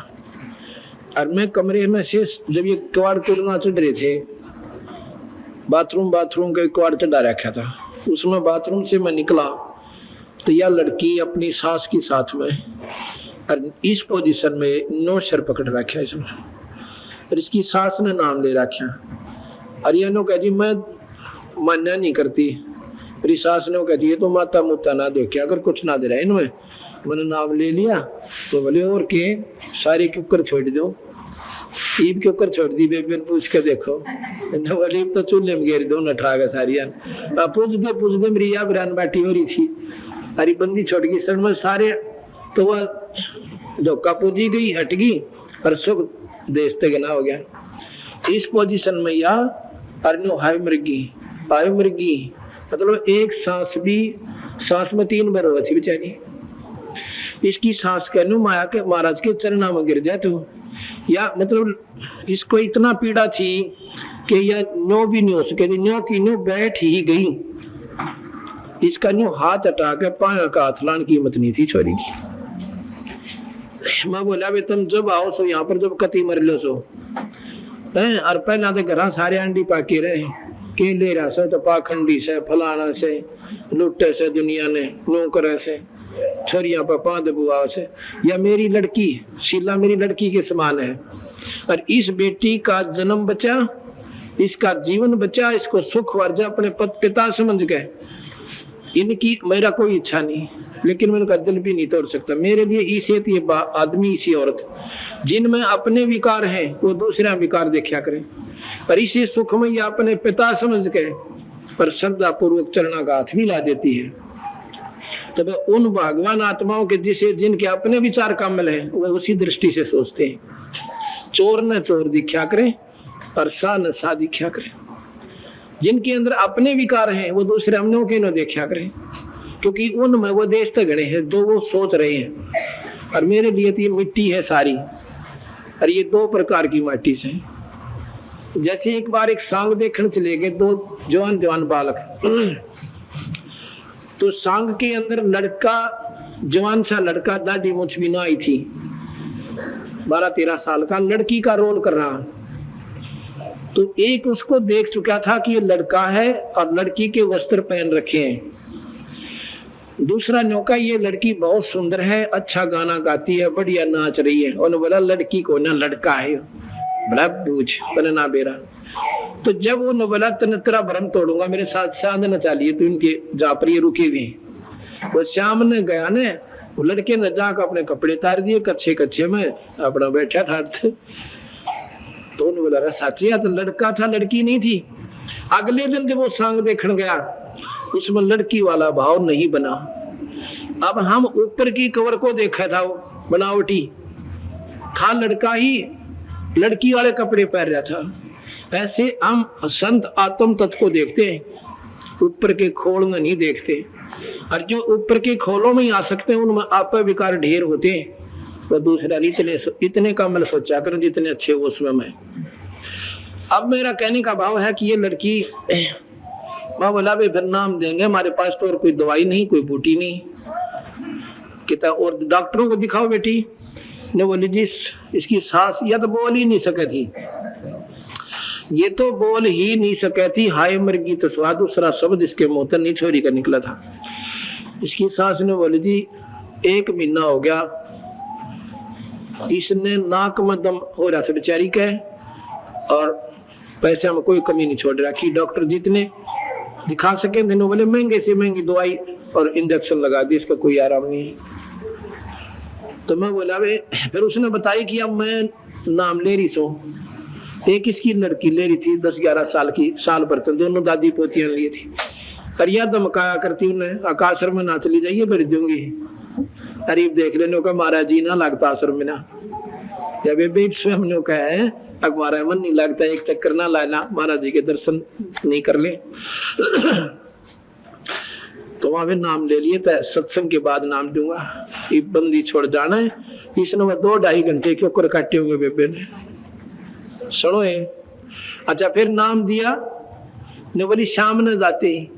और मैं कमरे में से जब ये किवाड़ तोड़ना चढ़ रहे थे, बाथरूम का किवाड़ चढ़ा रखा था, उसमें बाथरूम से मैं निकला तो यह लड़की अपनी सास के साथ में और इस पोजीशन में नो सर पकड़ रखा इसमें, और इसकी सास ने नाम ले रखा। और ये नो कहती मैं मान्या नहीं करती, मेरी सास ने कहती है तो माता मुता ना देखे अगर कुछ ना दे रहा इनमें, मैंने नाम ले लिया तो बोले और के सारी के ऊपर छोड़ दो, ईब के ऊपर छोड़ दी बेबी ने पूछ के देखो, बोले तो चूल्हे में घेर दो नठा का सारिया पूछ दे मेरी या बिरान बाटी हो रही थी। अरे बंदी छोड़ गई सर में सारे, तो वह धोखा पूजी गई हट गई और सुख देश तक ना हो गया। इस पोजीशन में या अरनो हाय मृगी मतलब एक सांस में 3 बार हुआ थी बेचारी। इसकी सांस कहने माया के महाराज के चरणा में गिर जाए तो, या मतलब इसको इतना पीड़ा थी कि यह नो भी नहीं हो सके, न्यो की न्यो बैठ ही गई। इसका न्यू हाथ हटा के पाया का हाथ लाने की हिम्मत नहीं थी छोरी की। मैं बोला भाई तुम जब आओ सो यहाँ पर जब कति मर लो सो और पहला तो घर सारे अंडी पाके रहे के ले रहा से तो पाखंडी से फलाना से लुट्टे से दुनिया ने नौकर से छोरिया पर पाद बुआ से, या मेरी लड़की शीला मेरी लड़की के समान है। और इस बेटी का जन्म बचा, इसका जीवन बचा, इसको सुख वर्जा अपने पिता समझ गए। इनकी मेरा कोई इच्छा नहीं, लेकिन मैं उनका दिल भी नहीं तोड़ सकता। मेरे लिए इसे ये आदमी इसी औरत जिनमें अपने विकार हैं वो दूसरा विकार देखा करें, पर इसे सुख में या अपने पिता समझ के पर श्रद्धा पूर्वक चरणा का हाथ भी ला देती है। तब उन भगवान आत्माओं के जिनके अपने विचार कामिल हैं वो उसी दृष्टि से सोचते हैं। चोर न चोर दिखा करें और सा न सा दिखा करें। जिनके अंदर अपने विकार हैं वो दूसरे हमनों के न देखा करें, क्योंकि उनमें वो देश तक गणे हैं जो वो सोच रहे हैं। और मेरे लिए तो ये मिट्टी है सारी, और ये 2 प्रकार की माटी से। जैसे एक बार एक सांग देखने चले गए 2 जवान बालक, तो सांग के अंदर लड़का जवान सा लड़का दाढ़ी मूंछ भी ना आई थी, 12-13 साल का, लड़की का रोल कर रहा। तो एक उसको देख चुका था कि ये लड़का है और लड़की के वस्त्र पहन रखे हैं। दूसरा नौका ये लड़की बहुत सुंदर है, अच्छा गाना गाती है, बढ़िया नाच रही है। उन्होंने बोला लड़की को ना लड़का है, बड़ा बूझ बनना बेरा। तो जब वो न बोला तन तेरा भरम तोड़ूंगा, मेरे साथ साथ न चालिए, तो इनके जापरी रुके हुए। वो श्याम ने गया ने, वो लड़के ने जाकर अपने कपड़े तार दिए, कच्चे कच्चे में अपना बैठा था। तो उन्होंने बोला साचिया तो लड़का था, लड़की नहीं थी। अगले दिन जब वो सांग देखने गया, उसमें लड़की वाला भाव नहीं बना। अब हम ऊपर की कवर को देखा था, वो बनावटी था, लड़का ही लड़की वाले कपड़े पहन रहा था। ऐसे हम संत आत्म तत्व को देखते हैं, ऊपर के खोल में नहीं देखते। और जो ऊपर के खोलों में ही आ सकते हैं, उनमें आप विकार ढेर होते हैं। तो दूसरा इतने का मैं सोचा करूं जितने अच्छे वो उसमें मैं। अब मेरा कहने का भाव है कि ये लड़की, मैं बोला भाई फिर नाम देंगे, हमारे पास तो और कोई दवाई नहीं, कोई बूटी नहीं। कहता और डॉक्टरों को दिखाओ बेटी। ने बोली जी इसकी सांस या तो बोल ही नहीं सके थी, ये तो बोल ही नहीं सके थी। हाय मरगी तो स्वाद, दूसरा शब्द इसके मुंह से नहीं छोरी का निकला था। इसकी सांस ने बोली जी 1 महीना हो गया, इसने नाक में दम हो रहा था बेचारी का, और पैसे में कोई कमी नहीं छोड़ रखी। डॉक्टर जितने दिखा सके थे बोले महंगे से महंगी दवाई और इंजेक्शन लगा दी, इसका कोई आराम नहीं है। तो मैं बोला वे, फिर उसने बताया कि अब मैं नाम ले रही सो। एक इसकी लड़की ले रही थी 10-11 साल की, साल भर तक दोनों दादी पोतियां ली थी। करिया धमकाया करती उन्हें, आकाशर में ना चली जाइए भर दूंगी, तारीफ देख लेने का महाराज जी ना लगता आश्रम में ना। जब ये स्वयं ने कहा है हमारा मन नहीं लगता, एक चक्कर ना लाना, महाराज जी के दर्शन नहीं कर ले। तो वहां भी नाम ले लिए, तो सत्संग के बाद नाम दूंगा, ये बंदी छोड़ जाना है। इसने वह 2-2.5 घंटे के ऊपर काटे होंगे बेबे ने, सुनो है। अच्छा फिर नाम दिया ने, बोली शाम ने जाते ही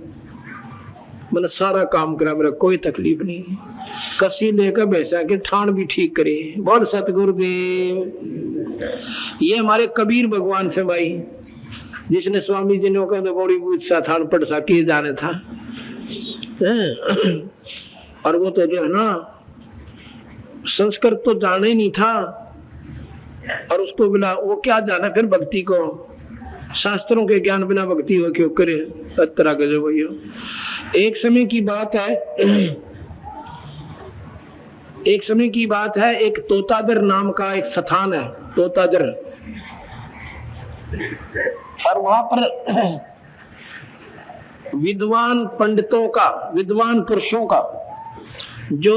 मैंने सारा काम करा, मेरा कोई तकलीफ नहीं। कसी लेकर बैसा के ठाण भी ठीक करे, बोल सतगुरुदेव। ये हमारे कबीर भगवान से भाई, जिसने स्वामी जी ने कहा बड़ी बूझ सा थान पट सा किए जाने था। और वो तो जो है ना संस्कृत तो जाने नहीं था, और उसको बिना वो क्या जाना फिर भक्ति को, शास्त्रों के ज्ञान बिना भक्ति हो क्यों करे। तरह का जो वही हो। एक समय की बात है, एक तोतादर नाम का एक स्थान है, तोतादर। और वहां पर विद्वान पंडितों का, विद्वान पुरुषों का, जो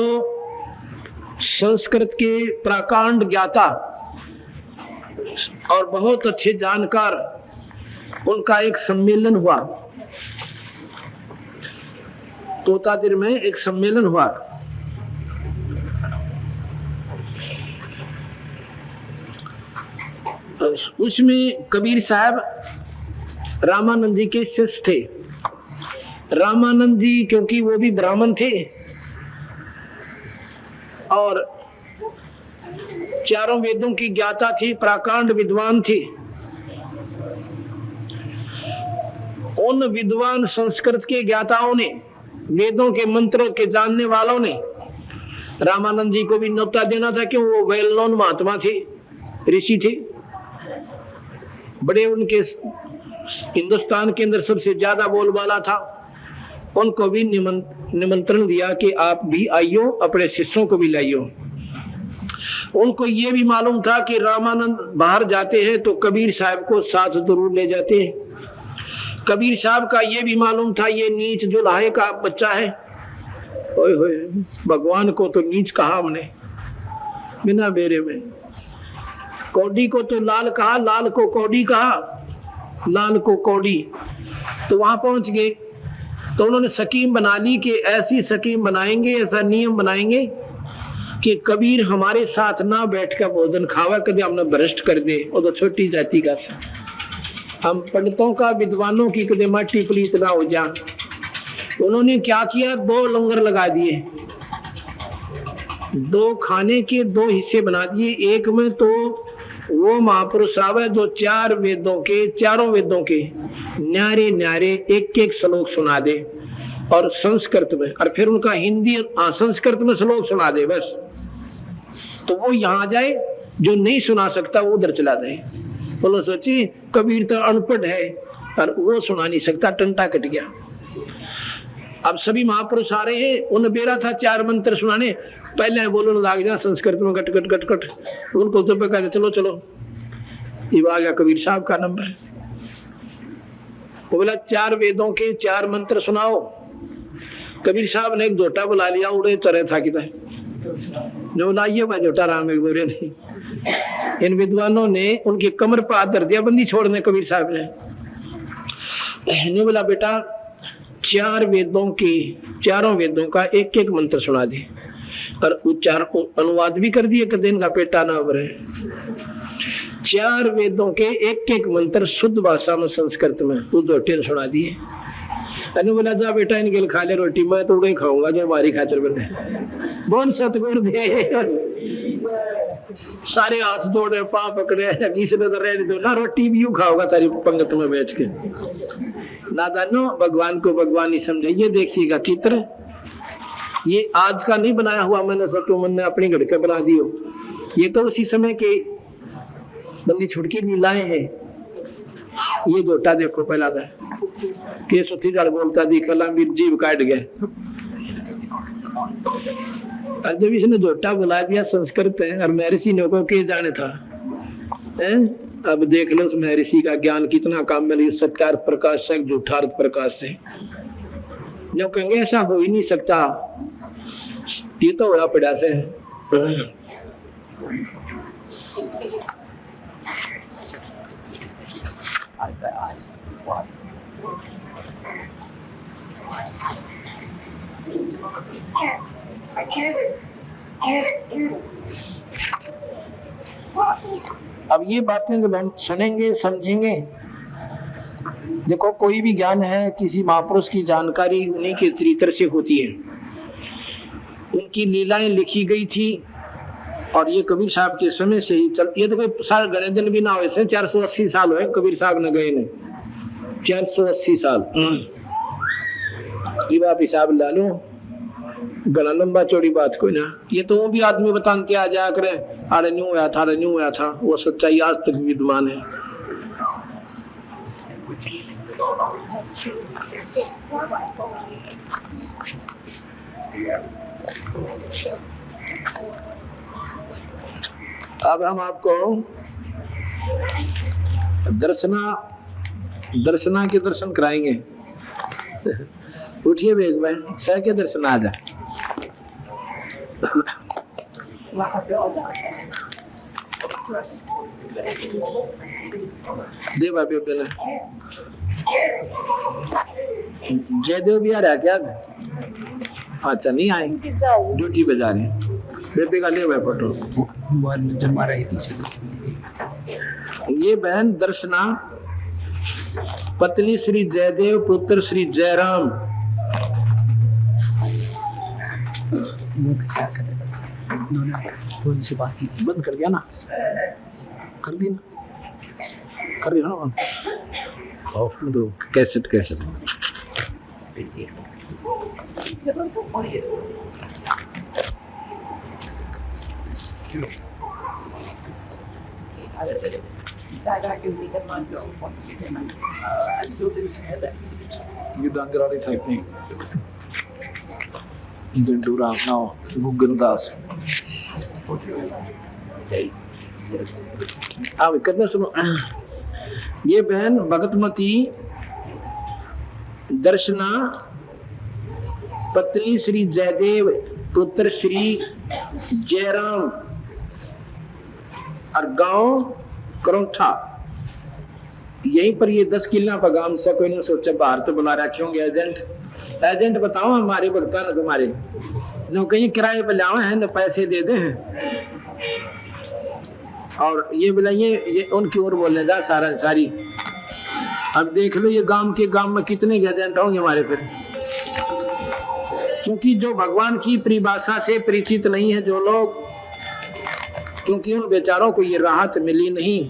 संस्कृत के प्राकांड ज्ञाता और बहुत अच्छे जानकार, उनका एक सम्मेलन हुआ। तोतादिर में एक सम्मेलन हुआ। उसमें कबीर साहब रामानंद जी के शिष्य थे। रामानंद जी क्योंकि वो भी ब्राह्मण थे और चारों वेदों की ज्ञाता थी, प्राकांड विद्वान थी। उन विद्वान संस्कृत के ज्ञाताओं ने, वेदों के मंत्रों के जानने वालों ने रामानंद जी को भी न्योता देना था, क्यों वो वेल नोन महात्मा थे, ऋषि थे, बड़े, उनके हिंदुस्तान के अंदर सबसे ज्यादा बोलबाला था। उनको भी निमंत्रण दिया कि आप भी आइयो, अपने शिष्यों को भी लाइयो। उनको ये भी मालूम था कि रामानंद बाहर जाते हैं तो कबीर साहब को साथ जरूर ले जाते हैं। कबीर साहब का ये भी मालूम था ये नीच जुलाहे का बच्चा है। ओए होए, भगवान को तो नीच कहा हमने बिना बेरे में। कौड़ी को तो लाल कहा, लाल को कौड़ी कहा, लाल को कौड़ी। तो वहां पहुंच गए तो उन्होंने स्कीम बना ली कि ऐसी स्कीम बनाएंगे, ऐसा नियम बनाएंगे कि कबीर हमारे साथ ना बैठ कर भोजन खावा, कभी हमने भ्रष्ट कर दे। और तो छोटी जाति का हम पंडितों का, विद्वानों की कभी माटी पलीत ना हो जा। उन्होंने क्या किया, 2 लंगर लगा दिए, 2 खाने के 2 हिस्से बना दिए। एक में तो वो महापुरुष आवे जो चारों वेदों के न्यारे न्यारे एक एक श्लोक सुना दे, और संस्कृत में, और फिर उनका हिंदी संस्कृत में श्लोक सुना दे बस। तो वो यहाँ जाए, जो नहीं सुना सकता वो उधर चला जाए। बोलो सोची, कबीर तो अनपढ़ है और वो सुना नहीं सकता, टंटा कट गया। अब सभी महापुरुष आ रहे हैं, उन बेरा था 4 मंत्र सुनाने, पहले बोलो लाग जा संस्कृत में कट कट कट कट, उनको तो कहते चलो चलो, ये आ गया कबीर साहब का नंबर। वो बोला 4 वेदों के 4 मंत्र सुनाओ। कबीर साहब ने एक जोटा बुला लिया, उड़े तरह था कि जो बोला ये वह जोटा राम एक बोरे नहीं। इन विद्वानों ने उनकी कमर पर हाथ धर दिया, बंदी छोड़ने कबीर साहब ने बोला बेटा 4 वेदों के, चारों वेदों का एक एक मंत्र सुना दे, और उच्चार को अनुवाद भी कर दिए, कदे इनका पेटा ना भरे। 4 वेदों के एक एक मंत्र शुद्ध भाषा में संस्कृत में उस जोटे ने सुना दिए। अनु बोला जा बेटा इनके खा ले रोटी, मैं तो उड़े खाऊंगा जो हमारी खातिर बने। बोल सतगुरु दे, सारे हाथ जोड़े, पांव पकड़े, तीसरे तो रहने दो ना, रोटी भी यूं खाओगा तारी पंगत में बैठ के। नादानो भगवान को भगवान ही समझे। ये देखिएगा चित्र, ये आज का नहीं बनाया हुआ मैंने, सतो मन ने अपनी घर के बना दियो। ये तो उसी समय के बंदी छुटकी लीलाएं हैं। ये जोटा देखो पहला था के सुथी जड़ बोलता दिखला वीर जीव काट गए। जब इसने जोटा बुला दिया संस्कृत है, और महर्षि ने को के जाने था अब देख लो उस महर्षि का ज्ञान कितना काम मिले, सत्यार्थ प्रकाश से झूठार्थ प्रकाश से। जो कहेंगे ऐसा हो ही नहीं सकता, ये तो होया पड़ा से। अब ये बातें जब हम सुनेंगे समझेंगे, देखो कोई भी ज्ञान है, किसी महापुरुष की जानकारी उन्हीं के चरित्र से होती है। उनकी लीलाएं लिखी गई थी, और ये कबीर साहब के समय से ही चलती है। तो कोई साल गणे दिन भी ना हुए थे, 480 साल हुए कबीर साहब ने गए ने, 480 साल। ये बात हिसाब ला लो, गला लंबा चौड़ी बात कोई ना। ये तो वो भी आदमी बताते आ जाया करे, अरे न्यू हुआ था, अरे न्यू हुआ था, वो सच्चाई आज तक विद्यमान है। अब हम आपको दर्शना के दर्शन कराएंगे। उठिए बेग भाई, सह के दर्शन आ जा। दे बाबी पहले जयदेव भी आ रहा क्या? अच्छा नहीं आए, ड्यूटी पे जा रहे हैं। बेबे का ले हुआ फोटो जमा रही थी। ये बहन दर्शना पत्नी श्री जयदेव पुत्र श्री जयराम। थोड़ी सी बात की थी, बंद कर दिया ना, कर दी ना, कर दी ना ऑफ दो। Cassette You done got it, I think. Then do that now. Google Das. Yes. अब कितना सुनो। ये बहन भगतमती दर्शना पत्नी श्री जयदेव पुत्र श्री जयराम और गांव करौठा। यहीं पर ये 10 किला पर गांव से कोई ने सोचा बाहर तो बुला रखे होंगे एजेंट बताओ हमारे भक्ता न तुम्हारे न कहीं किराए पे लावे हैं न पैसे दे दे हैं। और ये बुलाइए, ये उनकी ओर बोलने जा सारी। अब देख लो ये गांव में कितने एजेंट होंगे हमारे फिर, क्योंकि जो भगवान की परिभाषा से परिचित नहीं है जो लोग, क्योंकि उन बेचारों को ये राहत मिली नहीं,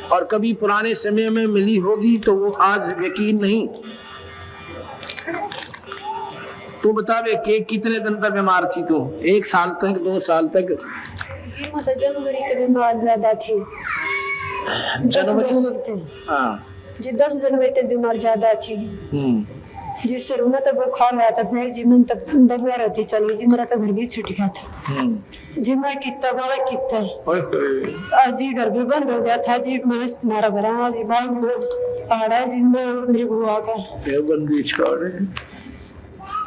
और कभी पुराने समय में मिली होगी तो वो आज यकीन नहीं। तू बतावे कि कितने दिन तक बीमार थी तू? 1 साल तक, 2 साल तक? जनवरी के दिन ज्यादा थी। जनवरी? हाँ जी 10 जनवरी तक बीमार ज्यादा थी। जिससे रोना तो बुखार आया था, फिर जी मैं तब दबा रहती चली जी, मेरा तो घर भी छूट गया था जी। मैं कितना बड़ा कितना आज जी घर भी बंद हो गया था जी। मैं तुम्हारा घर जी भाई आ रहा जी, मैं मेरी बुआ का बंदी छोड़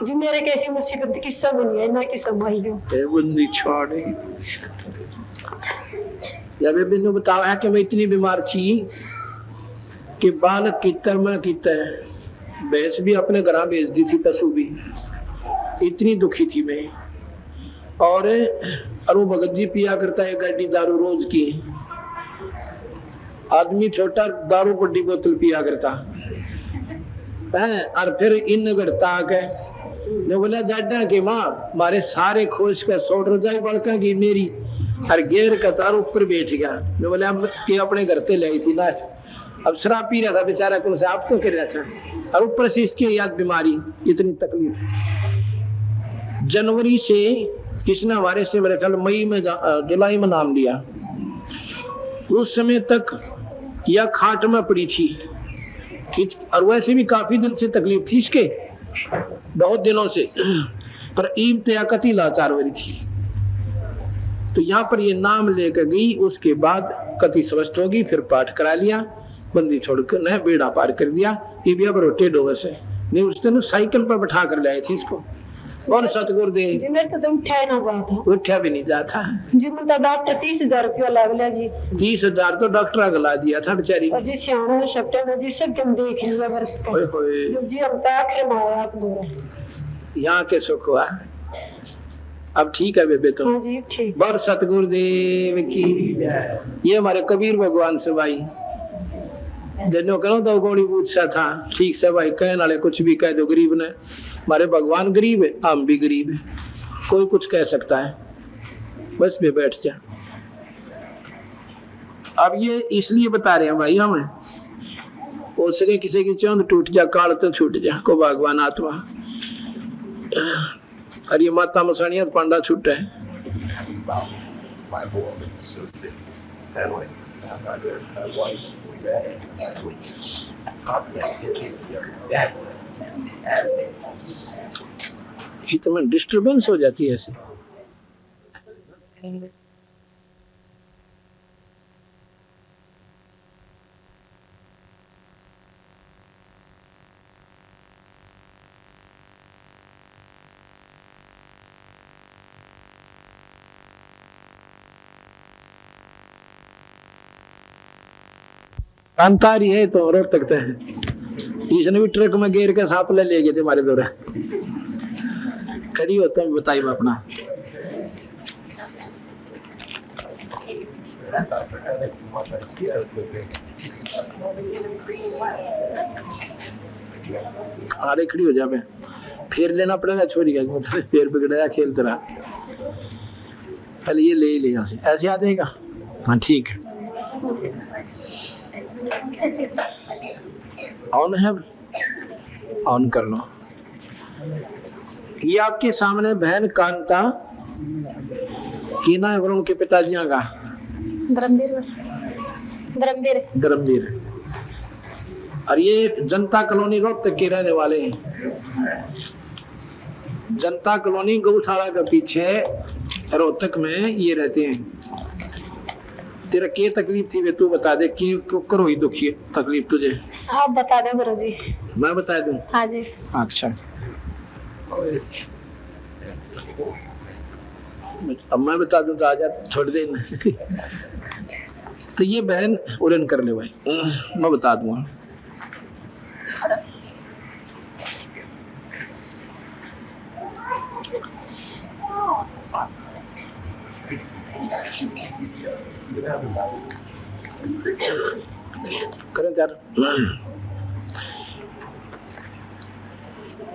जी। मेरे कैसी मुसीबत किस्सा बनी है ना कि संभाई जो बंदी छोड़ जब मैंने बताया है कि मैं इतनी बीमार थी कि बालक कितर में कितर भैंस भी अपने घर भेज दी थी, पशु भी। इतनी दुखी थी मैं। और अरु भगत जी पिया करता है गाड़ी दारू रोज की। आदमी छोटा दारू बड़ी बोतल पिया करता है। और फिर इन गढ़ता के ने बोला जाडा के माँ मारे सारे खोज का सोट रजाई बड़का की मेरी और गेर का तार ऊपर बैठ गया। ने बोला कि अपने घर ते लाई थी ना, अब शराब पी रहा था बेचारा, कौन से आप तो कर रहा था, और ऊपर से इसकी याद बीमारी, इतनी तकलीफ। जनवरी से किसने हमारे से मेरे ख्याल मई में जुलाई में नाम लिया। उस समय तक यह खाट में पड़ी थी, और वैसे भी काफी दिन से तकलीफ थी इसके, बहुत दिनों से। पर ईब तयाकती लाचार वाली थी, तो यहाँ पर ये नाम लेकर गई। उसके बाद कति स्वस्थ होगी, फिर पाठ करा लिया, बंदी छोड़कर न बेड़ा पार कर दिया। ये भी अब रोटे डोगे से नहीं, उस दिन साइकिल पर बैठा कर लाए थे इसको। कौन सतगुरु दे जी, मेरे तो तुम उठा ना जाता, उठा भी नहीं जाता जी। मतलब डॉक्टर 30,000 रुपया लग लिया जी। 30,000 तो डॉक्टर गला दिया था बेचारी। और जी सियाना सप्टेम्बर जी सब तुम देख लिया बरस जी। हम तो आखिर में आया आप दो यहाँ के सुख हुआ। अब ठीक है बेबे तो? हाँ जी ठीक। बर सतगुरु देव की। ये हमारे कबीर भगवान से भाई जनो करो तो गोली पूछा था, ठीक से भाई कहने वाले कुछ भी कह दो, गरीब ने हमारे भगवान गरीब है, हम भी गरीब है, कोई कुछ कह सकता है, बस में बैठ जा। अब ये इसलिए बता रहे हैं भाई हमें, हो सके किसी की चौंध टूट जा, काल तो छूट जा को भगवान आत्मा। और ये माता मसानिया पांडा छूट है। तुम्हें डिस्टर्बेंस हो जाती है ऐसे। कांतारी है तो रोक सकते हैं। इसने भी ट्रक में घेर के सांप ले गए थे हमारे दौरे। करी होता है बताइए अपना। अरे खड़ी हो जा, मैं फिर लेना पड़ेगा छोरी का, फिर बिगड़ाया खेल तेरा। पहले ये ले ले यहाँ से, ऐसे आ जाएगा। हाँ ठीक है। ऑन है, ऑन कर लो। ये आपके सामने बहन कांता कीना है के पिताजी का धर्मवीर। और ये जनता कॉलोनी रोहतक के रहने वाले हैं। जनता कॉलोनी गौशाला के पीछे रोहतक में ये रहते हैं। तेरा क्या तकलीफ थी वे तू बता दे, क्यों करो ही दुखी तकलीफ तुझे? आप बता दो गुरु जी। मैं बता दूं? हाँ जी। अच्छा अब मैं बता दूं तो आजा छोड़ देना। तो ये बहन उड़न कर ले भाई, मैं बता दूंगा। करें यार।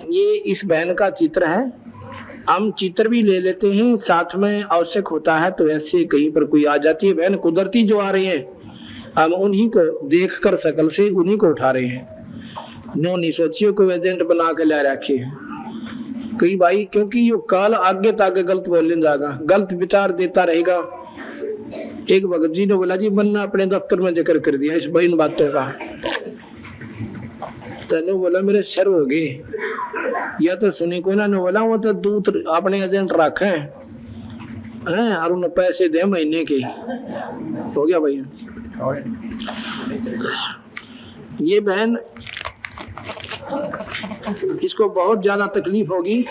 ये इस बहन का चित्र है हम चित्र भी ले लेते हैं, साथ में आवश्यक होता है तो ऐसे कहीं पर कोई आ जाती है बहन कुदरती जो आ रही है, हम उन्हीं को देख कर शकल से उन्हीं को उठा रहे हैं। नो नहीं सोचियो को एजेंट बना के ला रखे हैं कई भाई, क्योंकि ये काल आगे तक गलत बोलने जाएगा, गलत विचार देता रहेगा। एक भगत जी ने बोला जी बनना अपने दफ्तर में जिक्र कर दिया इस इन बातों का, तो बोला मेरे सर हो गए या तो सुनी को ना बोला वो तो दूत अपने एजेंट रखे हैं और उन्हें पैसे दे महीने के। हो गया भाई। ये बहन इसको बहुत ज्यादा तकलीफ होगी।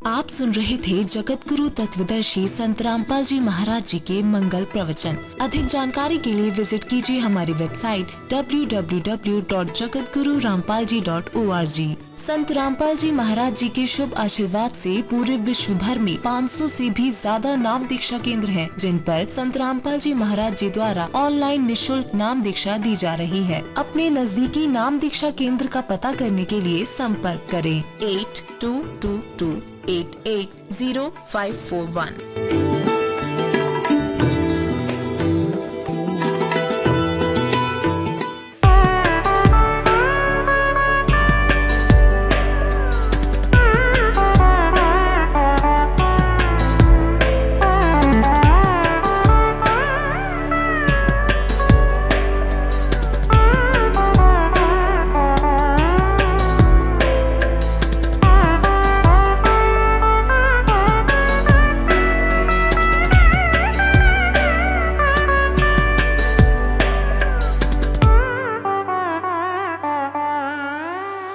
आप सुन रहे थे जगत गुरु तत्वदर्शी संत रामपाल जी महाराज जी के मंगल प्रवचन। अधिक जानकारी के लिए विजिट कीजिए हमारी वेबसाइट www.jagatgururampalji.org। संत रामपाल जी महाराज जी के शुभ आशीर्वाद से पूरे विश्व भर में 500 से भी ज्यादा नाम दीक्षा केंद्र हैं, जिन पर संत रामपाल जी महाराज जी द्वारा ऑनलाइन निशुल्क नाम दीक्षा दी जा रही है। अपने नजदीकी नाम दीक्षा केंद्र का पता करने के लिए संपर्क करें 8222880541।